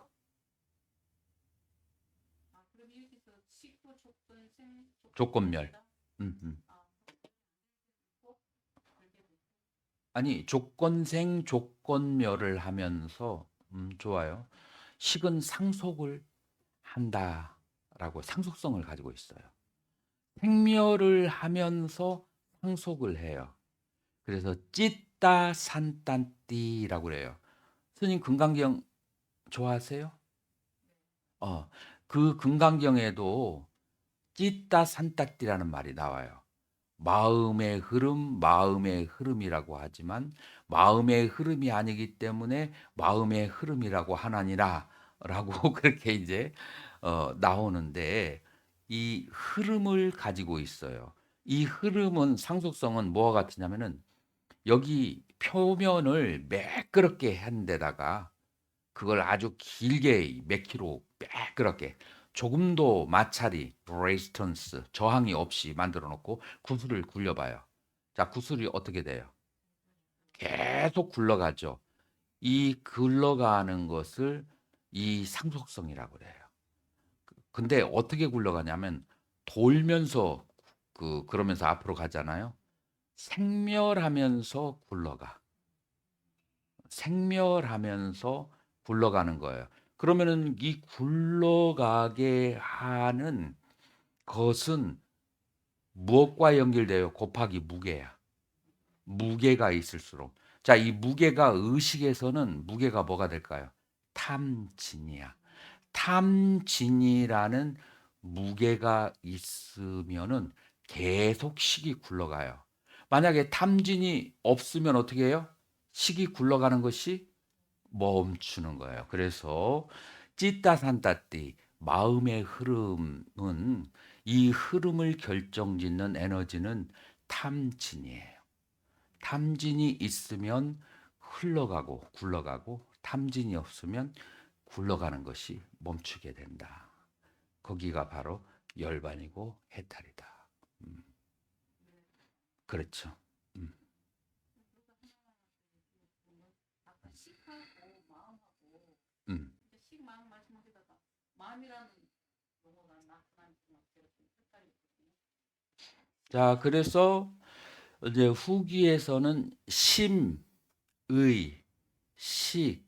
그럼 여기서 식도 조건생 조건멸. 음. 아, 아니 조건생 조건멸을 하면서 좋아요. 식은 상속을 한다라고 상속성을 가지고 있어요. 생멸을 하면서 상속을 해요. 그래서 찢다 산딴띠라고 그래요. 스님 금강경 좋아하세요? 그 금강경에도 찢다 산따띠라는 말이 나와요. 마음의 흐름이라고 하지만 마음의 흐름이 아니기 때문에 마음의 흐름이라고 하나니라라고 그렇게 이제 나오는데 이 흐름을 가지고 있어요. 이 흐름은 상속성은 뭐와 같으냐면은 여기 표면을 매끄럽게 한 데다가 그걸 아주 길게 몇 킬로 매끄럽게 조금도 마찰이 레지스턴스 저항이 없이 만들어 놓고 구슬을 굴려봐요. 자, 구슬이 어떻게 돼요? 계속 굴러가죠. 이 굴러가는 것을 이 상속성이라고 그래요. 근데 어떻게 굴러가냐면 돌면서 그러면서 앞으로 가잖아요. 생멸하면서 굴러가. 생멸하면서 굴러가는 거예요. 그러면은 이 굴러가게 하는 것은 무엇과 연결돼요? 곱하기 무게야. 무게가 있을수록. 자, 이 무게가 의식에서는 무게가 뭐가 될까요? 탐진이야. 탐진이라는 무게가 있으면은 계속 식이 굴러가요. 만약에 탐진이 없으면 어떻게 해요? 식이 굴러가는 것이 멈추는 거예요. 그래서 찌따산따띠 마음의 흐름은 이 흐름을 결정짓는 에너지는 탐진이에요. 탐진이 있으면 흘러가고 굴러가고 탐진이 없으면 굴러가는 것이 멈추게 된다. 거기가 바로 열반이고 해탈이다. 그렇죠. 음, 아까 식하고 마음하고 음. 식 마음 말씀하시다가 마음이라는 용어가 나타나니까 제가 좀 헷갈렸거든요. 자, 그래서 이제 후기에서는 심의 식이라고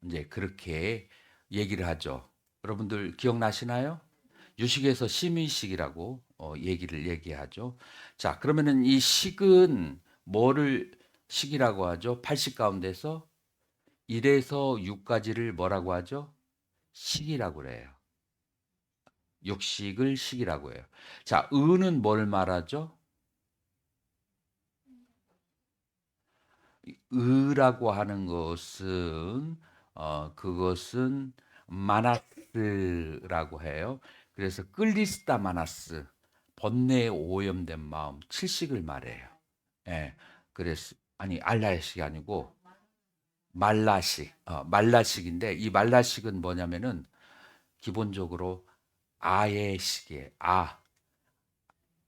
이제 그렇게 얘기를 하죠. 여러분들 기억나시나요? 유식에서 심의식이라고 얘기하죠. 자, 그러면은 이 식은 뭐를 식이라고 하죠? 80 가운데서 1에서 6까지를 뭐라고 하죠? 식이라고 그래요. 육식을 식이라고 해요. 자, 의는 뭘 말하죠? 의라고 하는 것은 그것은 마나스라고 해요. 그래서 끌리스다 마나스 번뇌에 오염된 마음 칠식을 말해요. 예. 그래서 아니 알라야식이 아니고 말라식. 말라식인데 이 말라식은 뭐냐면은 기본적으로 아의 식이에요.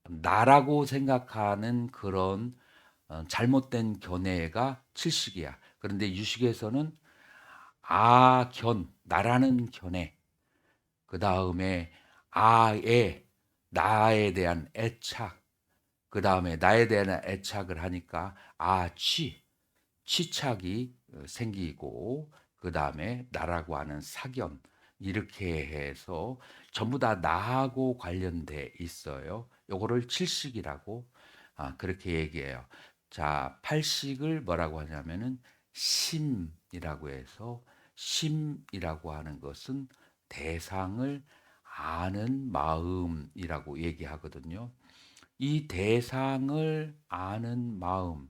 나라고 생각하는 그런 잘못된 견해가 칠식이야. 그런데 유식에서는 나라는 견해, 그 다음에 나에 대한 애착, 그 다음에 나에 대한 애착을 하니까 치착이 생기고, 그 다음에 나라고 하는 사견, 이렇게 해서 전부 다 나하고 관련돼 있어요. 요거를 칠식이라고 그렇게 얘기해요. 자, 팔식을 뭐라고 하냐면은 심이라고 해서, 심이라고 하는 것은 대상을 아는 마음이라고 얘기하거든요. 이 대상을 아는 마음,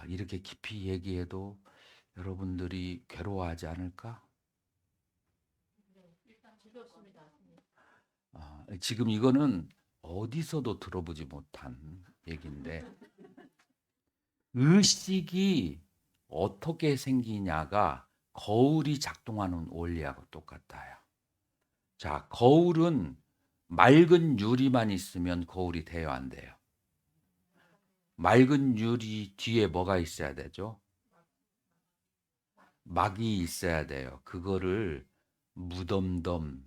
이렇게 깊이 얘기해도 여러분들이 괴로워하지 않을까? 즐겁습니다. 지금 이거는 어디서도 들어보지 못한 얘기인데, 의식이 어떻게 생기냐가 거울이 작동하는 원리하고 똑같아요. 자, 거울은 맑은 유리만 있으면 거울이 돼요, 안 돼요? 맑은 유리 뒤에 뭐가 있어야 되죠? 막이 있어야 돼요. 그거를 무덤덤,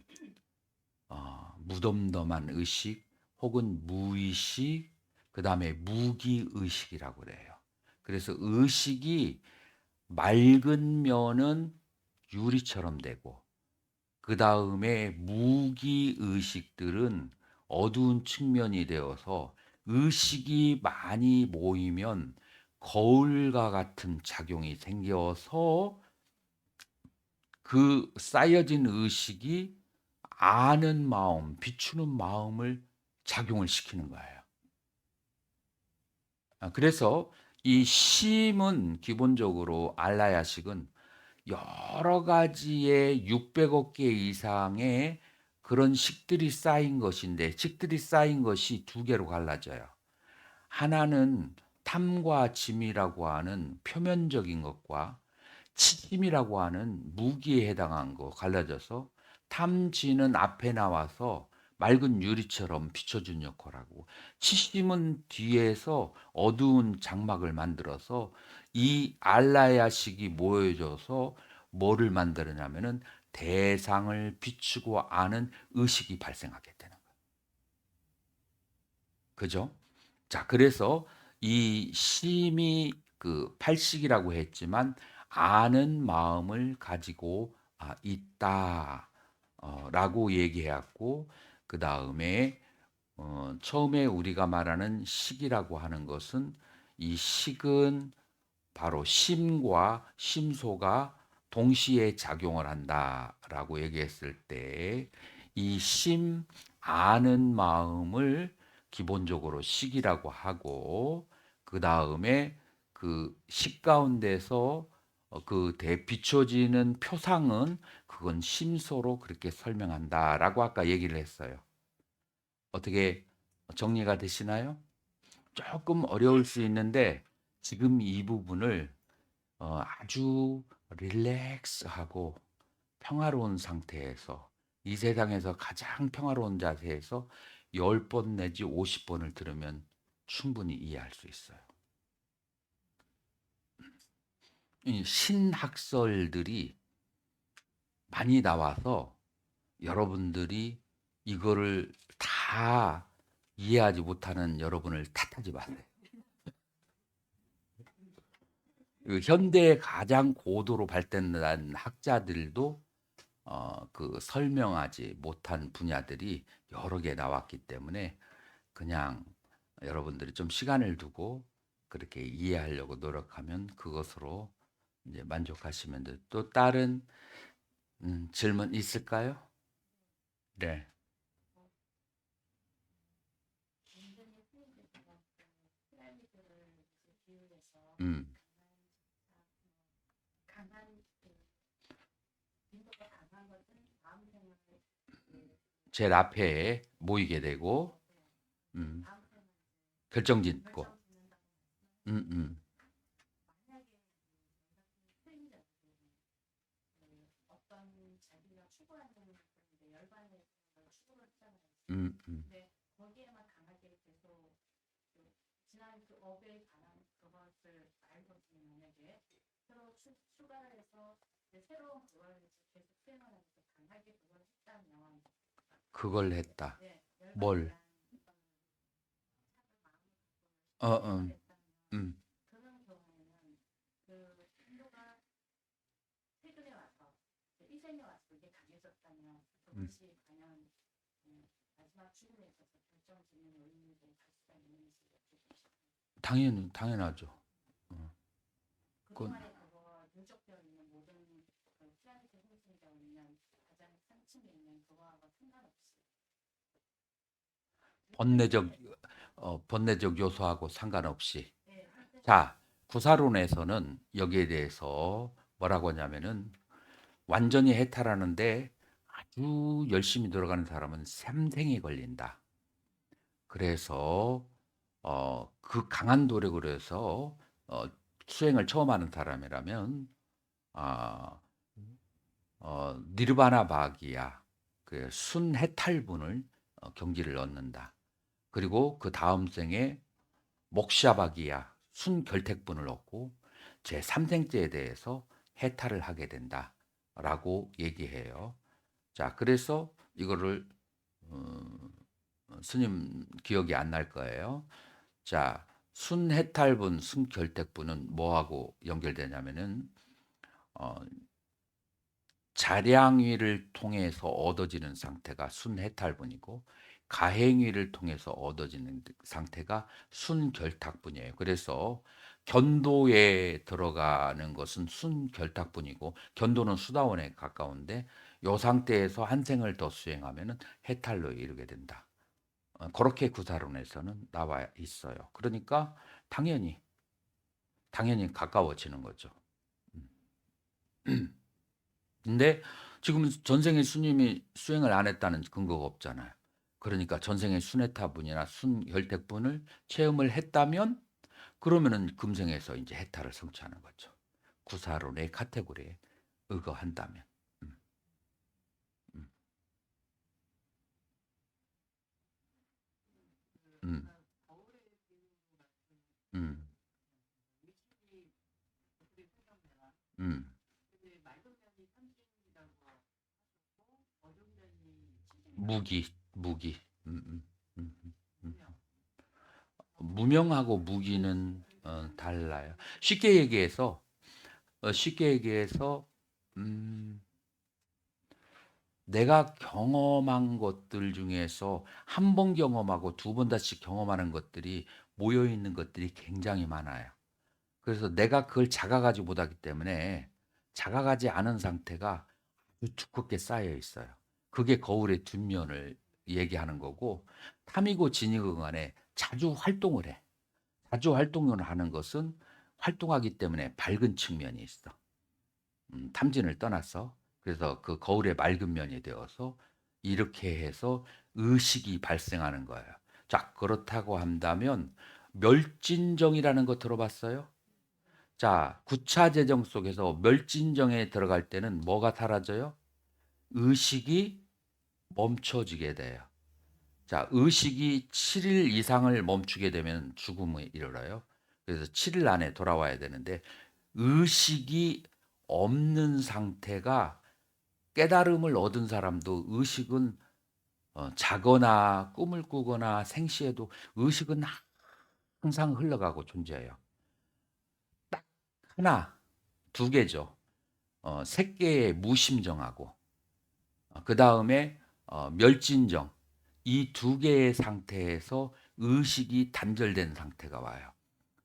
무덤덤한 의식 혹은 무의식, 그 다음에 무기의식이라고 그래요. 그래서 의식이 맑은 면은 유리처럼 되고, 그 다음에 무기의식들은 어두운 측면이 되어서 의식이 많이 모이면 거울과 같은 작용이 생겨서 그 쌓여진 의식이 아는 마음, 비추는 마음을 작용을 시키는 거예요. 그래서 이 심은 기본적으로 알라야식은 여러 가지의 600억 개 이상의 그런 식들이 쌓인 것인데, 식들이 쌓인 것이 두 개로 갈라져요. 하나는 탐과 짐이라고 하는 표면적인 것과 치심이라고 하는 무기에 해당한 거 갈라져서, 탐지는 앞에 나와서 맑은 유리처럼 비춰준 역할하고, 치심은 뒤에서 어두운 장막을 만들어서 이 알라야식이 모여져서 뭐를 만들었냐면은 대상을 비추고 아는 의식이 발생하게 되는 거예요. 그죠? 자, 그래서 이 심이 그 팔식이라고 했지만 아는 마음을 가지고 있다라고 얘기해왔고, 그 다음에 처음에 우리가 말하는 식이라고 하는 것은, 이 식은 바로 심과 심소가 동시에 작용을 한다라고 얘기했을 때, 이 아는 마음을 기본적으로 식이라고 하고, 그 다음에 그 식 가운데서 비춰지는 표상은 그건 심소로 그렇게 설명한다라고 아까 얘기를 했어요. 어떻게 정리가 되시나요? 조금 어려울 수 있는데 지금 이 부분을 아주 릴렉스하고 평화로운 상태에서, 이 세상에서 가장 평화로운 자세에서 10번 내지 50번을 들으면 충분히 이해할 수 있어요. 이 신학설들이 많이 나와서 여러분들이 이거를 다 이해하지 못하는 여러분을 탓하지 마세요. 그 현대에 가장 고도로 발전한 학자들도 그 설명하지 못한 분야들이 여러 개 나왔기 때문에, 그냥 여러분들이 좀 시간을 두고 그렇게 이해하려고 노력하면 그것으로 이제 만족하시면 돼요. 또 다른 질문 있을까요? 네. 완전히 후인되다가 피라미드를 이제 비유해서 음, 강한 민도가 강한 것은 다음 생을 제일 앞에 모이게 되고, 음, 다음 생을 결정 짓고, 결정 짓는다고 음. 만약에 수행자들이 어떤 자기가 추구하는 그런 열반의 걸 추구를 하잖아요. 음. 근데 거기에만 강하게 계속 지난 그 업에 관한 그것을 알고서 만약에 새로 추가를 해서 새로운 그걸 계속 수행하면서 강하게 그걸 했다면 그걸 했다. 네, 열반에 뭘? 대한 어떤 어, 생각을 했다면 음. 그런 경우에는 그 인도가 최근에 와서 이 생에 와서 이게 강해졌다면 그것이 과연 마지막 죽음에 있어서 결정짓는 요인이 될 수가 있는지 여쭙고 싶어요. 당연하죠. 그건 그동안에 그거 누적되어 있는 모든 그 피라미드 형성되어 있는 가장 상층에 있는 그거하고 상관없이 번뇌적 번뇌적 요소하고 상관없이. 네, 현재 자, 구사론에서는 여기에 대해서 뭐라고 하냐면은 완전히 해탈하는데 아주 열심히 들어가는 사람은 3생이 걸린다. 그래서 그 강한 노력을 해서 수행을 처음 하는 사람이라면 아, 니르바나 바기야 그 순해탈분을 경지를 얻는다. 그리고 그 다음 생에 목샤바기야 순결택분을 얻고 제 3생째에 대해서 해탈을 하게 된다라고 얘기해요. 자, 그래서 이거를 스님 기억이 안 날 거예요. 자, 순해탈분, 순결택분은 뭐하고 연결되냐면은 어, 자량위를 통해서 얻어지는 상태가 순해탈분이고 가행위를 통해서 얻어지는 상태가 순결탁분이에요. 그래서 견도에 들어가는 것은 순결탁분이고 견도는 수다원에 가까운데 요 상태에서 한 생을 더 수행하면 해탈로 이르게 된다. 그렇게 구사론에서는 나와 있어요. 그러니까 당연히 가까워지는 거죠. 근데 지금 전생에 스님이 수행을 안 했다는 근거가 없잖아요. 그러니까 전생에 순해타분이나 순혈택분을 체험을 했다면 그러면은 금생에서 이제 해탈을 성취하는 거죠. 구사론의 카테고리에 의거한다면. 음, 음, 음, 음, 음. 무기. 음, 음, 음, 음. 무명하고 무기는 달라요. 쉽게 얘기해서 음, 내가 경험한 것들 중에서 한 번 경험하고 두 번 다시 경험하는 것들이 모여 있는 것들이 굉장히 많아요. 그래서 내가 그걸 자각하지 못하기 때문에 자각하지 않은 상태가 아주 두껍게 쌓여 있어요. 그게 거울의 뒷면을 얘기하는 거고 탐이고 진이고 간에 자주 활동을 해. 자주 활동을 하는 것은 활동하기 때문에 밝은 측면이 있어. 탐진을 떠나서 그래서 그 거울의 맑은 면이 되어서 이렇게 해서 의식이 발생하는 거예요. 자, 그렇다고 한다면 멸진정이라는 거 들어봤어요? 자, 구차재정 속에서 멸진정에 들어갈 때는 뭐가 사라져요? 의식이 멈춰지게 돼요. 자, 의식이 7일 이상을 멈추게 되면 죽음에 이르러요. 그래서 7일 안에 돌아와야 되는데 의식이 없는 상태가 깨달음을 얻은 사람도 의식은 자거나 꿈을 꾸거나 생시에도 의식은 항상 흘러가고 존재해요. 하나, 두 개죠. 세 개의 무심정하고 그 다음에 멸진정 이 두 개의 상태에서 의식이 단절된 상태가 와요.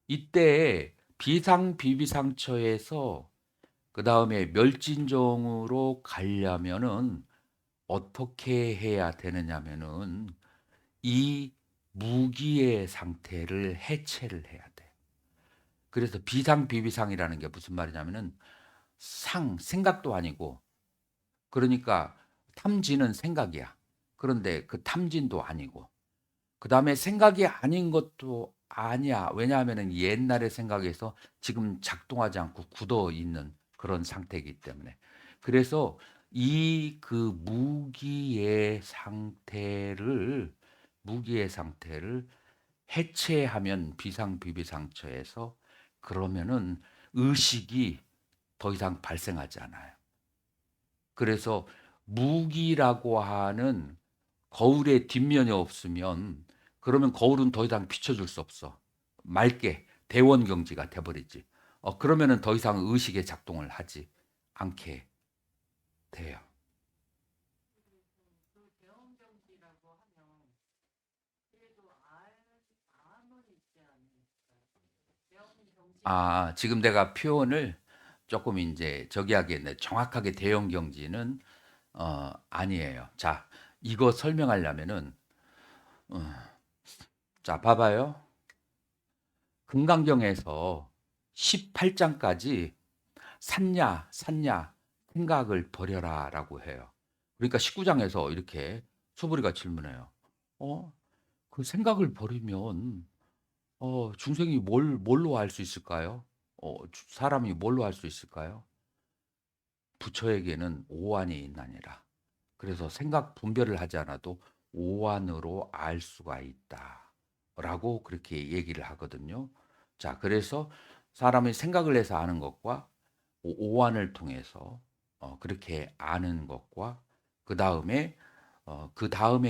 이때 비상비비상처에서 그 다음에 멸진정으로 가려면은 어떻게 해야 되느냐면은 이 무기의 상태를 해체를 해야 돼. 그래서 비상비비상이라는 게 무슨 말이냐면은 생각도 아니고 그러니까 탐진은 생각이야. 그런데 그 탐진도 아니고 그 다음에 생각이 아닌 것도 아니야. 왜냐하면은 옛날의 생각에서 지금 작동하지 않고 굳어 있는 그런 상태이기 때문에. 그래서 이 그 무기의 상태를 해체하면 비상비비상처에서 그러면은 의식이 더 이상 발생하지 않아요. 그래서 무기라고 하는 거울의 뒷면이 없으면 그러면 거울은 더 이상 비춰줄 수 없어. 맑게 대원경지가 돼버리지. 그러면은 더 이상 의식의 작동을 하지 않게 돼요. 그 대원경지라고 하면 그래도 암은 있지 않을까요? 대원경지가 지금 내가 표현을 조금 이제 저기 하겠네. 정확하게 대형경지는 아니에요. 자, 이거 설명하려면은 자, 봐봐요. 금강경에서 18장까지 샀냐 생각을 버려라라고 해요. 그러니까 19장에서 이렇게 소부리가 질문해요. 어, 그 생각을 버리면 중생이 뭘로 할 수 있을까요? 사람이 뭘로 할 수 있을까요? 부처에게는 오한이 있나니라. 그래서 생각 분별을 하지 않아도 오한으로 알 수가 있다. 라고 그렇게 얘기를 하거든요. 자, 그래서 사람이 생각을 해서 아는 것과 오한을 통해서 그렇게 아는 것과 그 다음에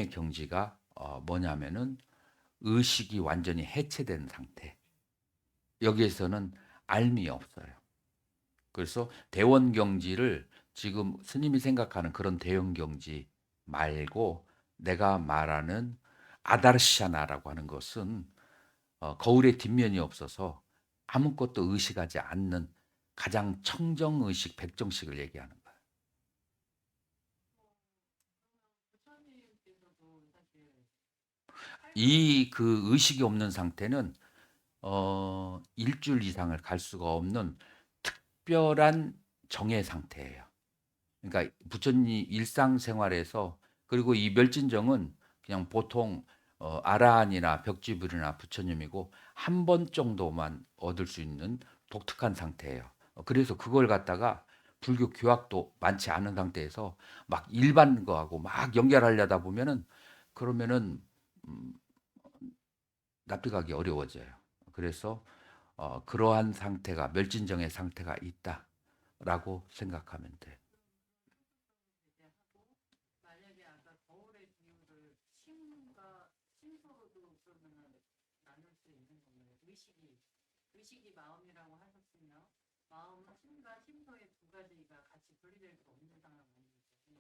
경지가 뭐냐면은 의식이 완전히 해체된 상태. 여기에서는 알미 없어요. 그래서 대원경지를 지금 스님이 생각하는 그런 대원경지 말고 내가 말하는 아다르샤나라고 하는 것은 거울의 뒷면이 없어서 아무것도 의식하지 않는 가장 청정의식, 백정식을 얘기하는 거예요. 부처님께서도 사실 이 그 의식이 없는 상태는 일주일 이상을 갈 수가 없는 특별한 정의 상태예요. 그러니까 부처님 일상생활에서 그리고 이 멸진정은 그냥 보통 아라한이나 벽지불이나 부처님이고 한 번 정도만 얻을 수 있는 독특한 상태예요. 그래서 그걸 갖다가 불교 교학도 많지 않은 상태에서 막 일반 거하고 막 연결하려다 보면은 그러면은 음, 납득하기 어려워져요. 그래서 그러한 상태가 멸진정의 상태가 있다라고 생각하면 돼. 제재하고 만약에 아까 거울의 비율을 심과 심소로도 그러면은 나눌 수 있는 건가요? 의식이 마음이라고 하셨으면 마음은 심과 심소의 두 가지가 같이 분리될 수 없는 상황 아니겠어요?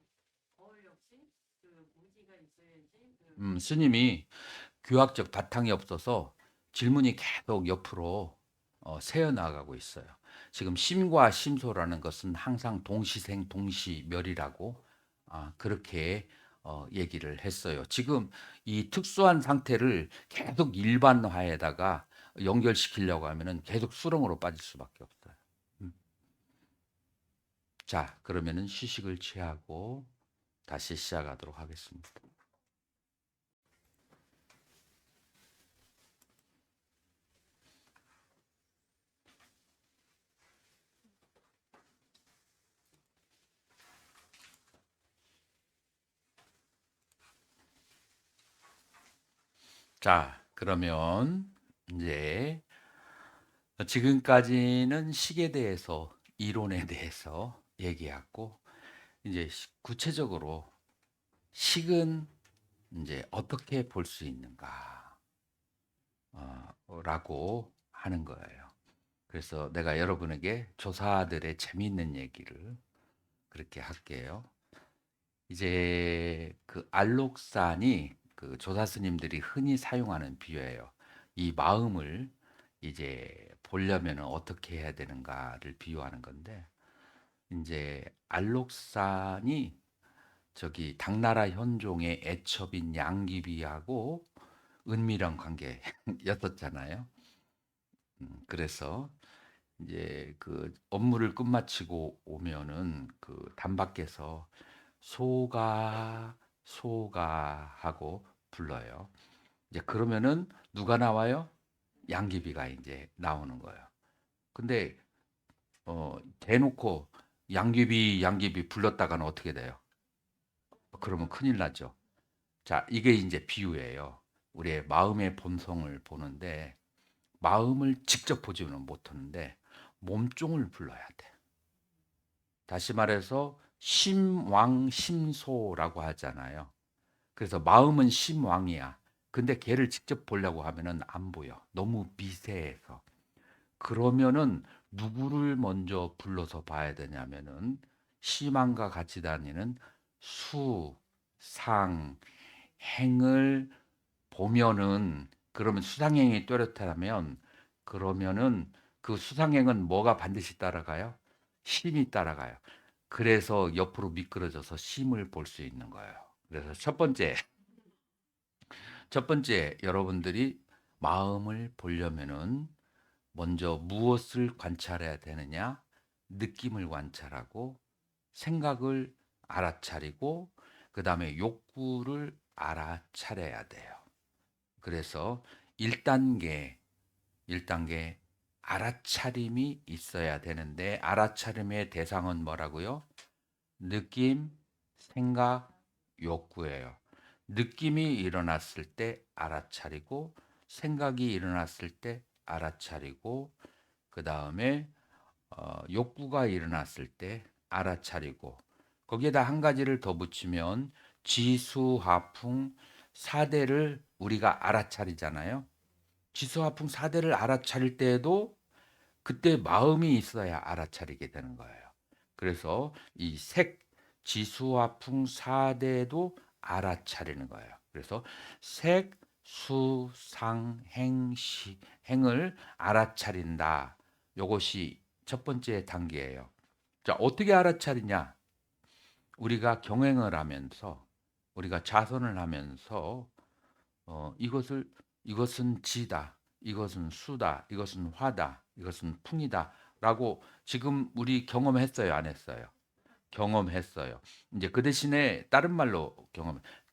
거울 역시 그 무지가 있어야지 스님이 교학적 바탕이 없어서 질문이 계속 옆으로 새어나가고 있어요. 지금 심과 심소라는 것은 항상 동시생 동시멸이라고 그렇게 얘기를 했어요. 지금 이 특수한 상태를 계속 일반화에다가 연결시키려고 하면은 계속 수렁으로 빠질 수밖에 없어요. 음. 자, 그러면은 휴식을 취하고 다시 시작하도록 하겠습니다. 자, 그러면 이제 지금까지는 식에 대해서 이론에 대해서 얘기했고 이제 구체적으로 식은 이제 어떻게 볼 수 있는가 라고 하는 거예요. 그래서 내가 여러분에게 조사들의 재미있는 얘기를 그렇게 할게요. 이제 그 알록산이 그 조사 스님들이 흔히 사용하는 비유예요. 이 마음을 이제 보려면 어떻게 해야 되는가를 비유하는 건데 이제 알록산이 저기 당나라 현종의 애첩인 양귀비하고 은밀한 관계였었잖아요. 그래서 이제 그 업무를 끝마치고 오면은 그 단밖에서 소가 소가 하고 불러요. 이제 그러면은 누가 나와요? 양귀비가 이제 나오는 거예요. 근데 대놓고 양귀비 불렀다가는 어떻게 돼요? 그러면 큰일 나죠. 자, 이게 이제 비유예요. 우리의 마음의 본성을 보는데 마음을 직접 보지는 못하는데 몸종을 불러야 돼. 다시 말해서 심왕심소라고 하잖아요. 그래서 마음은 심왕이야. 근데 걔를 직접 보려고 하면은 안 보여. 너무 미세해서. 그러면은 누구를 먼저 불러서 봐야 되냐면은 심왕과 같이 다니는 수, 상, 행을 보면은 그러면 수상행이 뚜렷하면 그러면은 그 수상행은 뭐가 반드시 따라가요? 심이 따라가요. 그래서 옆으로 미끄러져서 심을 볼 수 있는 거예요. 그래서 첫 번째 여러분들이 마음을 보려면은 먼저 무엇을 관찰해야 되느냐? 느낌을 관찰하고 생각을 알아차리고 그다음에 욕구를 알아차려야 돼요. 그래서 1단계 알아차림이 있어야 되는데 알아차림의 대상은 뭐라고요? 느낌, 생각, 욕구예요. 느낌이 일어났을 때 알아차리고 생각이 일어났을 때 알아차리고 그다음에 욕구가 일어났을 때 알아차리고 거기에다 한 가지를 더 붙이면 지수화풍 4대를 우리가 알아차리잖아요. 지수화풍 4대를 알아차릴 때에도 그때 마음이 있어야 알아차리게 되는 거예요. 그래서 이 색, 지수화풍 4대도 알아차리는 거예요. 그래서 색, 수, 상, 행, 시, 행을 알아차린다. 요것이 첫 번째 단계예요. 자, 어떻게 알아차리냐? 우리가 경행을 하면서 우리가 자선을 하면서 이것은 지다, 이것은 수다, 이것은 화다, 이것은 풍이다라고 지금 우리 경험했어요, 안 했어요? 경험했어요. 이제 그 대신에 다른 말로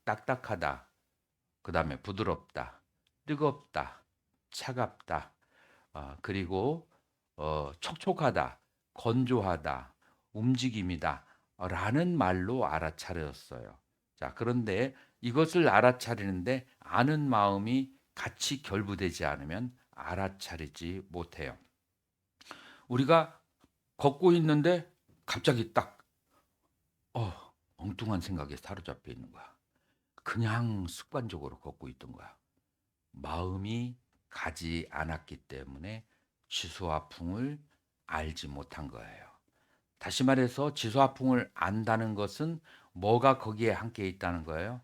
딱딱하다, 그다음에 부드럽다, 뜨겁다, 차갑다, 그리고 촉촉하다, 건조하다, 움직임이다 라는 말로 알아차렸어요. 자, 그런데 이것을 알아차리는데 아는 마음이 같이 결부되지 않으면 알아차리지 못해요. 우리가 걷고 있는데 갑자기 딱 어, 엉뚱한 생각에 사로잡혀 있는 거야. 그냥 습관적으로 걷고 있던 거야. 마음이 가지 않았기 때문에 지수화풍을 알지 못한 거예요. 다시 말해서 지수화풍을 안다는 것은 뭐가 거기에 함께 있다는 거예요?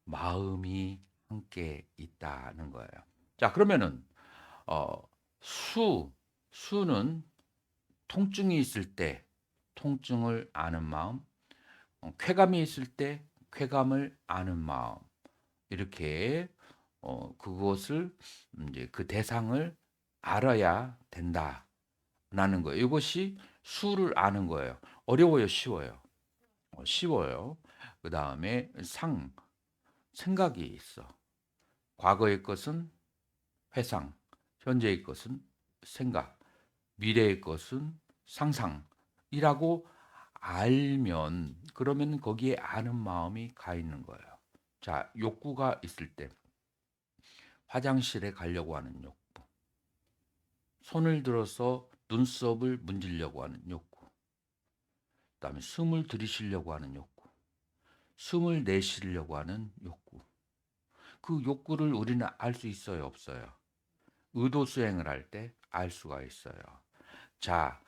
마음이 함께 있다는 거예요. 자, 그러면은 어, 수 수는 통증이 있을 때 통증을 아는 마음, 쾌감이 있을 때 쾌감을 아는 마음, 이렇게 그것을 이제 그 대상을 알아야 된다라는 거예요. 이것이 수를 아는 거예요. 어려워요, 쉬워요? 쉬워요. 그 다음에 생각이 있어. 과거의 것은 회상, 현재의 것은 생각, 미래의 것은 상상이라고 알면 그러면 거기에 아는 마음이 가 있는 거예요. 자, 욕구가 있을 때 화장실에 가려고 하는 욕구, 손을 들어서 눈썹을 문지려고 하는 욕구, 그다음에 숨을 들이쉬려고 하는 욕구, 숨을 내쉬려고 하는 욕구. 그 욕구를 우리는 알 수 있어요, 없어요? 의도 수행을 할 때 알 수가 있어요. 자,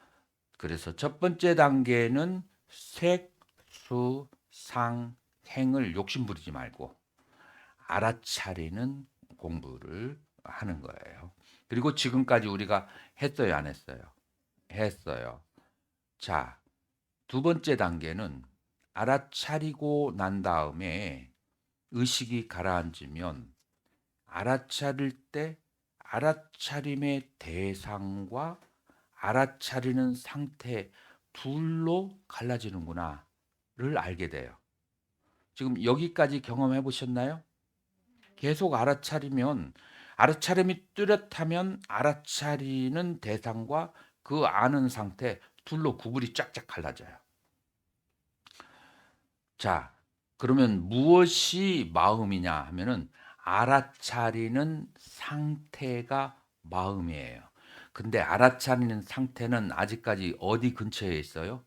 그래서 첫 번째 단계는 색, 수, 상, 행을 욕심 부리지 말고 알아차리는 공부를 하는 거예요. 그리고 지금까지 우리가 했어요, 안 했어요? 했어요. 자, 두 번째 단계는 알아차리고 난 다음에 의식이 가라앉으면 알아차릴 때 알아차림의 대상과 알아차리는 상태 둘로 갈라지는구나를 알게 돼요. 지금 여기까지 경험해 보셨나요? 계속 알아차리면 알아차림이 뚜렷하면 알아차리는 대상과 그 아는 상태 둘로 구분이 쫙쫙 갈라져요. 자, 그러면 무엇이 마음이냐 하면은 알아차리는 상태가 마음이에요. 근데 알아차리는 상태는 아직까지 어디 근처에 있어요?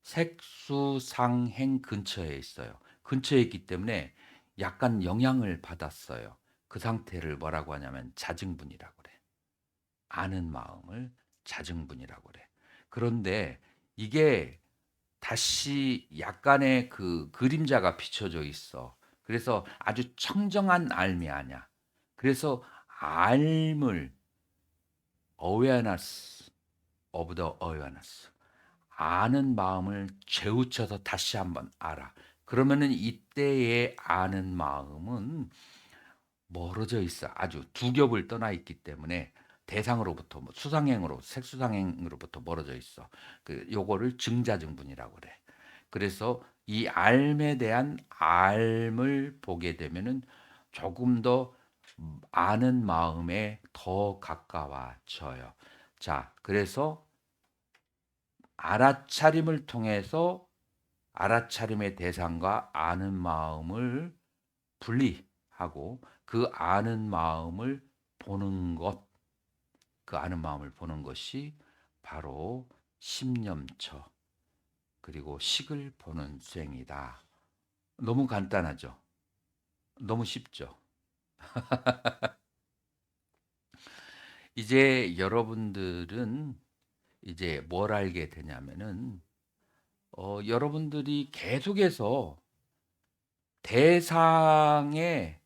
색수상행 근처에 있어요. 근처에 있기 때문에 약간 영향을 받았어요. 그 상태를 뭐라고 하냐면 자증분이라고 그래. 아는 마음을 자증분이라고 그래. 그런데 이게 다시 약간의 그 그림자가 비춰져 있어. 그래서 아주 청정한 알미 아니야. 그래서 알물 awareness of the awareness 아는 마음을 재우쳐서 다시 한번 알아. 그러면은 이때의 아는 마음은 멀어져 있어. 아주 두 겹을 떠나 있기 때문에 대상으로부터 뭐 수상행으로 색수상행으로부터 멀어져 있어. 그 요거를 증자증분이라고 그래. 그래서 이 알에 대한 알을 보게 되면은 조금 더 아는 마음에 더 가까워져요. 자, 그래서 알아차림을 통해서 알아차림의 대상과 아는 마음을 분리하고 그 아는 마음을 보는 것, 그 아는 마음을 보는 것이 바로 심념처 그리고 식을 보는 수행이다. 너무 간단하죠? 너무 쉽죠? 이제 여러분들은 이제 뭘 알게 되냐면은 여러분들이 계속해서 대상에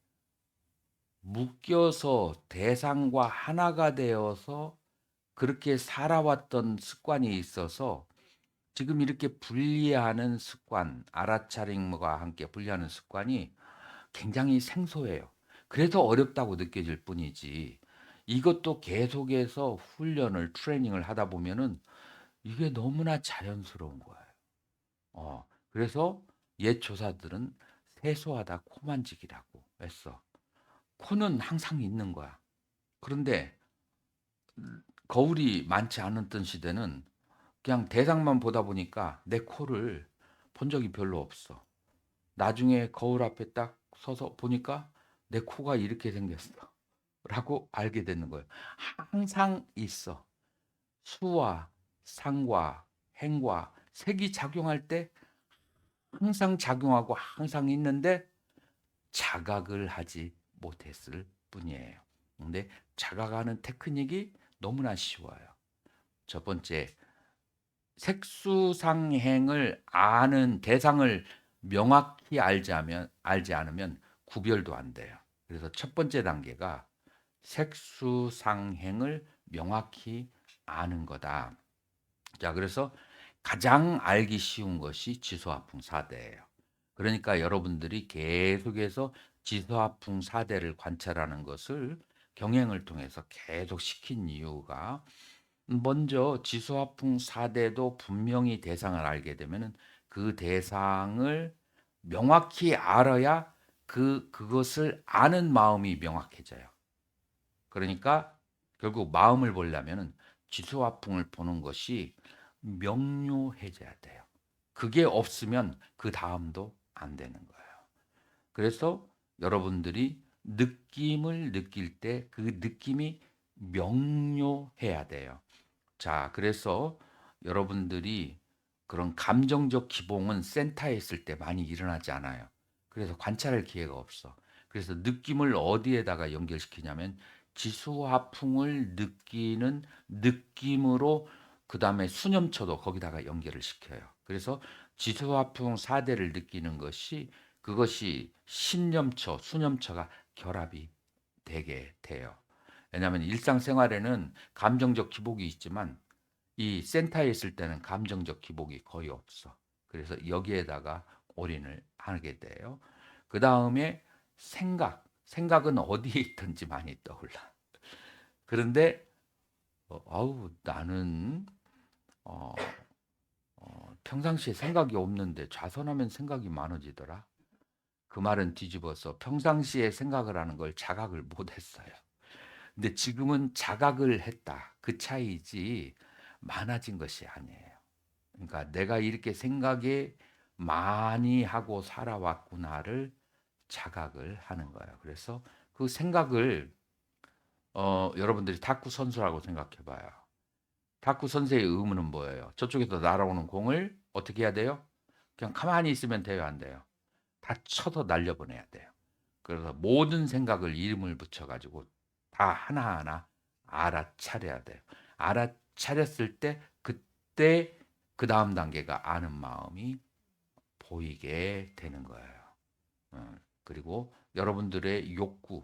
묶여서 대상과 하나가 되어서 그렇게 살아왔던 습관이 있어서 지금 이렇게 분리하는 습관, 알아차림과 함께 분리하는 습관이 굉장히 생소해요. 그래서 어렵다고 느껴질 뿐이지. 이것도 계속해서 훈련을, 트레이닝을 하다 보면은 이게 너무나 자연스러운 거예요. 그래서 옛 조사들은 세수하다 코 만지기라고 했어. 코는 항상 있는 거야. 그런데 거울이 많지 않았던 시대는 그냥 대상만 보다 보니까 내 코를 본 적이 별로 없어. 나중에 거울 앞에 딱 서서 보니까 내 코가 이렇게 생겼어. 라고 알게 되는 거예요. 항상 있어. 수와 상과 행과 색이 작용할 때 항상 작용하고 항상 있는데 자각을 하지 못했을 뿐이에요. 근데 자각하는 테크닉이 너무나 쉬워요. 첫 번째, 색수상행을 아는 대상을 명확히 알지 않으면 구별도 안 돼요. 그래서 첫 번째 단계가 색수상행을 명확히 아는 거다. 자, 그래서 가장 알기 쉬운 것이 지소화풍사대예요. 그러니까 여러분들이 계속해서 지소화풍사대를 관찰하는 것을 경행을 통해서 계속 시킨 이유가 먼저 지소화풍사대도 분명히 대상을 알게 되면은 그 대상을 명확히 알아야 그것을 아는 마음이 명확해져요. 그러니까 결국 마음을 보려면은 지수화풍을 보는 것이 명료해져야 돼요. 그게 없으면 그 다음도 안 되는 거예요. 그래서 여러분들이 느낌을 느낄 때 그 느낌이 명료해야 돼요. 자, 그래서 여러분들이 그런 감정적 기복은 센터에 있을 때 많이 일어나지 않아요. 그래서 관찰할 기회가 없어. 그래서 느낌을 어디에다가 연결시키냐면 지수화풍을 느끼는 느낌으로 그 다음에 수념처도 거기다가 연결을 시켜요. 그래서 지수화풍 4대를 느끼는 것이 그것이 신념처, 수념처가 결합이 되게 돼요. 왜냐하면 일상생활에는 감정적 기복이 있지만 이 센터에 있을 때는 감정적 기복이 거의 없어. 그래서 여기에다가 올인을 하게 돼요. 그 다음에 생각은 어디에 있든지 많이 떠올라. 그런데 아우 나는 어, 평상시에 생각이 없는데 좌선하면 생각이 많아지더라. 그 말은 뒤집어서 평상시에 생각을 하는 걸 자각을 못했어요. 근데 지금은 자각을 했다. 그 차이지 많아진 것이 아니에요. 그러니까 내가 이렇게 생각에 많이 하고 살아왔구나를 자각을 하는 거예요. 그래서 그 생각을 여러분들이 탁구 선수라고 생각해 봐요. 탁구 선수의 의무는 뭐예요? 저쪽에서 날아오는 공을 어떻게 해야 돼요? 그냥 가만히 있으면 돼요, 안 돼요? 다 쳐서 날려보내야 돼요. 그래서 모든 생각을 이름을 붙여 가지고 다 하나하나 알아차려야 돼요. 알아차렸을 때 그때 그다음 단계가 아는 마음이 보이게 되는 거예요. 그리고 여러분들의 욕구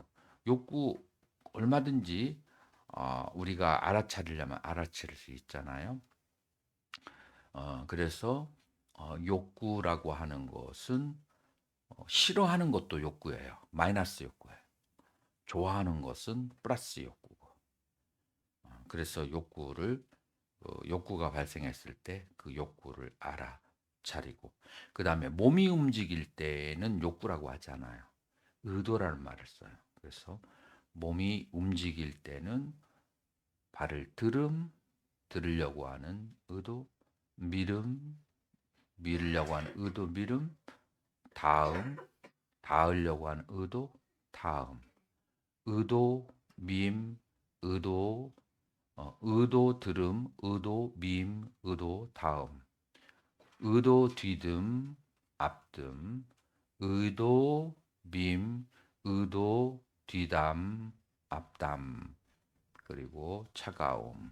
얼마든지 우리가 알아차리려면 알아차릴 수 있잖아요. 그래서 욕구라고 하는 것은 싫어하는 것도 욕구예요. 마이너스 욕구예요. 좋아하는 것은 플러스 욕구고. 그래서 욕구가 발생했을 때 그 욕구를 알아차리고, 그 다음에 몸이 움직일 때는 욕구라고 하지 않아요. 의도라는 말을 써요. 그래서 몸이 움직일 때는 발을 들으려고 하는 의도, 밀으려고 하는 의도, 닿으려고 하는 의도, 다음, 의도, 의도, 의도, 의도, 다음, 의도, 앞듬, 의도, 의도, 앞담, 그리고 차가움.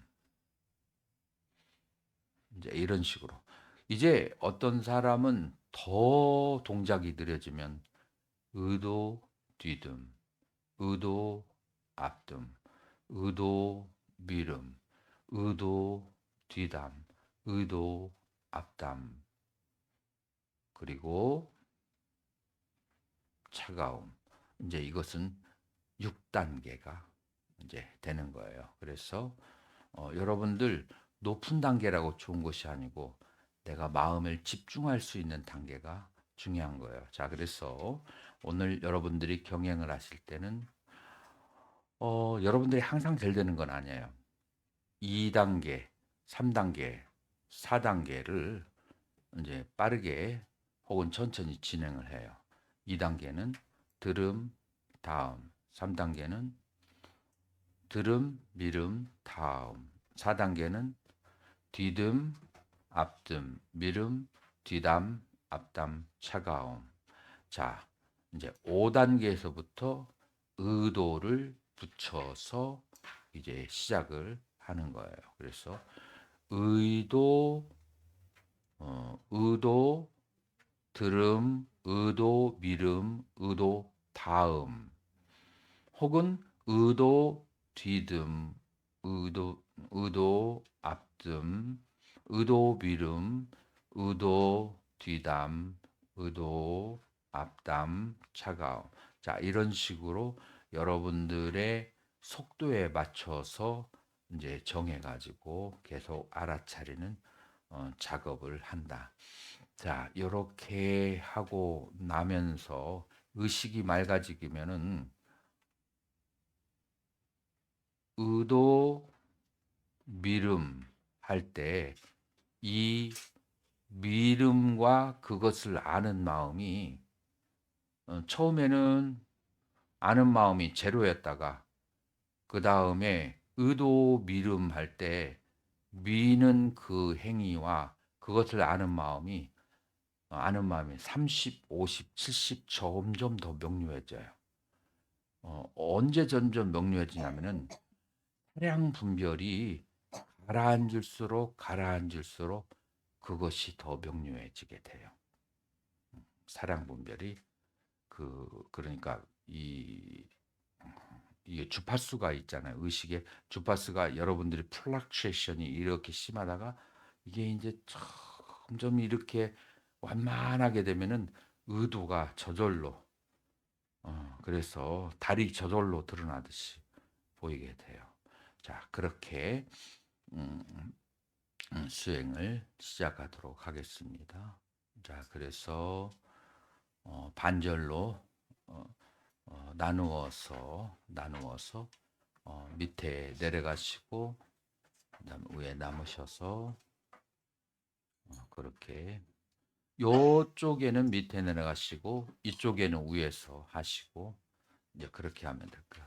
이제 이런 식으로. 이제 어떤 사람은 더 동작이 느려지면 의도, 뒤듬, 의도, 앞듬, 의도, 의도, 뒤담, 의도, 앞담, 그리고 차가움. 이제 이것은 6단계가 이제 되는 거예요. 그래서 여러분들 높은 단계라고 좋은 것이 아니고 내가 마음을 집중할 수 있는 단계가 중요한 거예요. 자, 그래서 오늘 여러분들이 경영을 하실 때는 여러분들이 항상 잘 되는 건 아니에요. 2단계, 3단계, 4단계를 이제 빠르게 혹은 천천히 진행을 해요. 2단계는 들음, 다음, 3단계는 들음, 다음, 4단계는 뒤듬, 앞듬, 뒤담, 앞담, 차가움. 자, 이제 5단계에서부터 의도를 붙여서 이제 시작을 하는 거예요. 그래서 의도, 의도, 들음, 의도, 의도, 다음, 혹은 의도, 뒤듬, 의도, 앞듬, 의도, 의도, 뒤담, 의도, 앞담, 차가움. 자, 이런 식으로 여러분들의 속도에 맞춰서 이제 정해가지고 계속 알아차리는 작업을 한다. 자, 이렇게 하고 나면서 의식이 맑아지면은 의도, 할 때 이 미름과 그것을 아는 마음이 처음에는 아는 마음이 제로였다가 그 다음에 의도 할 때 미는 그 행위와 그것을 아는 마음이 30, 50, 70 점점 더 명료해져요. 언제 점점 명료해지냐면은 차량 분별이 가라앉을수록 그것이 더 명료해지게 돼요. 사량 분별이 그러니까 이게 주파수가 있잖아요. 의식의 주파수가 여러분들이 플락츄에이션이 이렇게 심하다가 이게 이제 점점 이렇게 완만하게 되면은 의도가 저절로 그래서 달이 저절로 드러나듯이 보이게 돼요. 자, 그렇게 음, 수행을 시작하도록 하겠습니다. 자, 그래서 반절로 나누어서 밑에 내려가시고 그다음에 위에 남으셔서 그렇게 요쪽에는 밑에 내려가시고 이쪽에는 위에서 하시고 이제 그렇게 하면 될 거예요.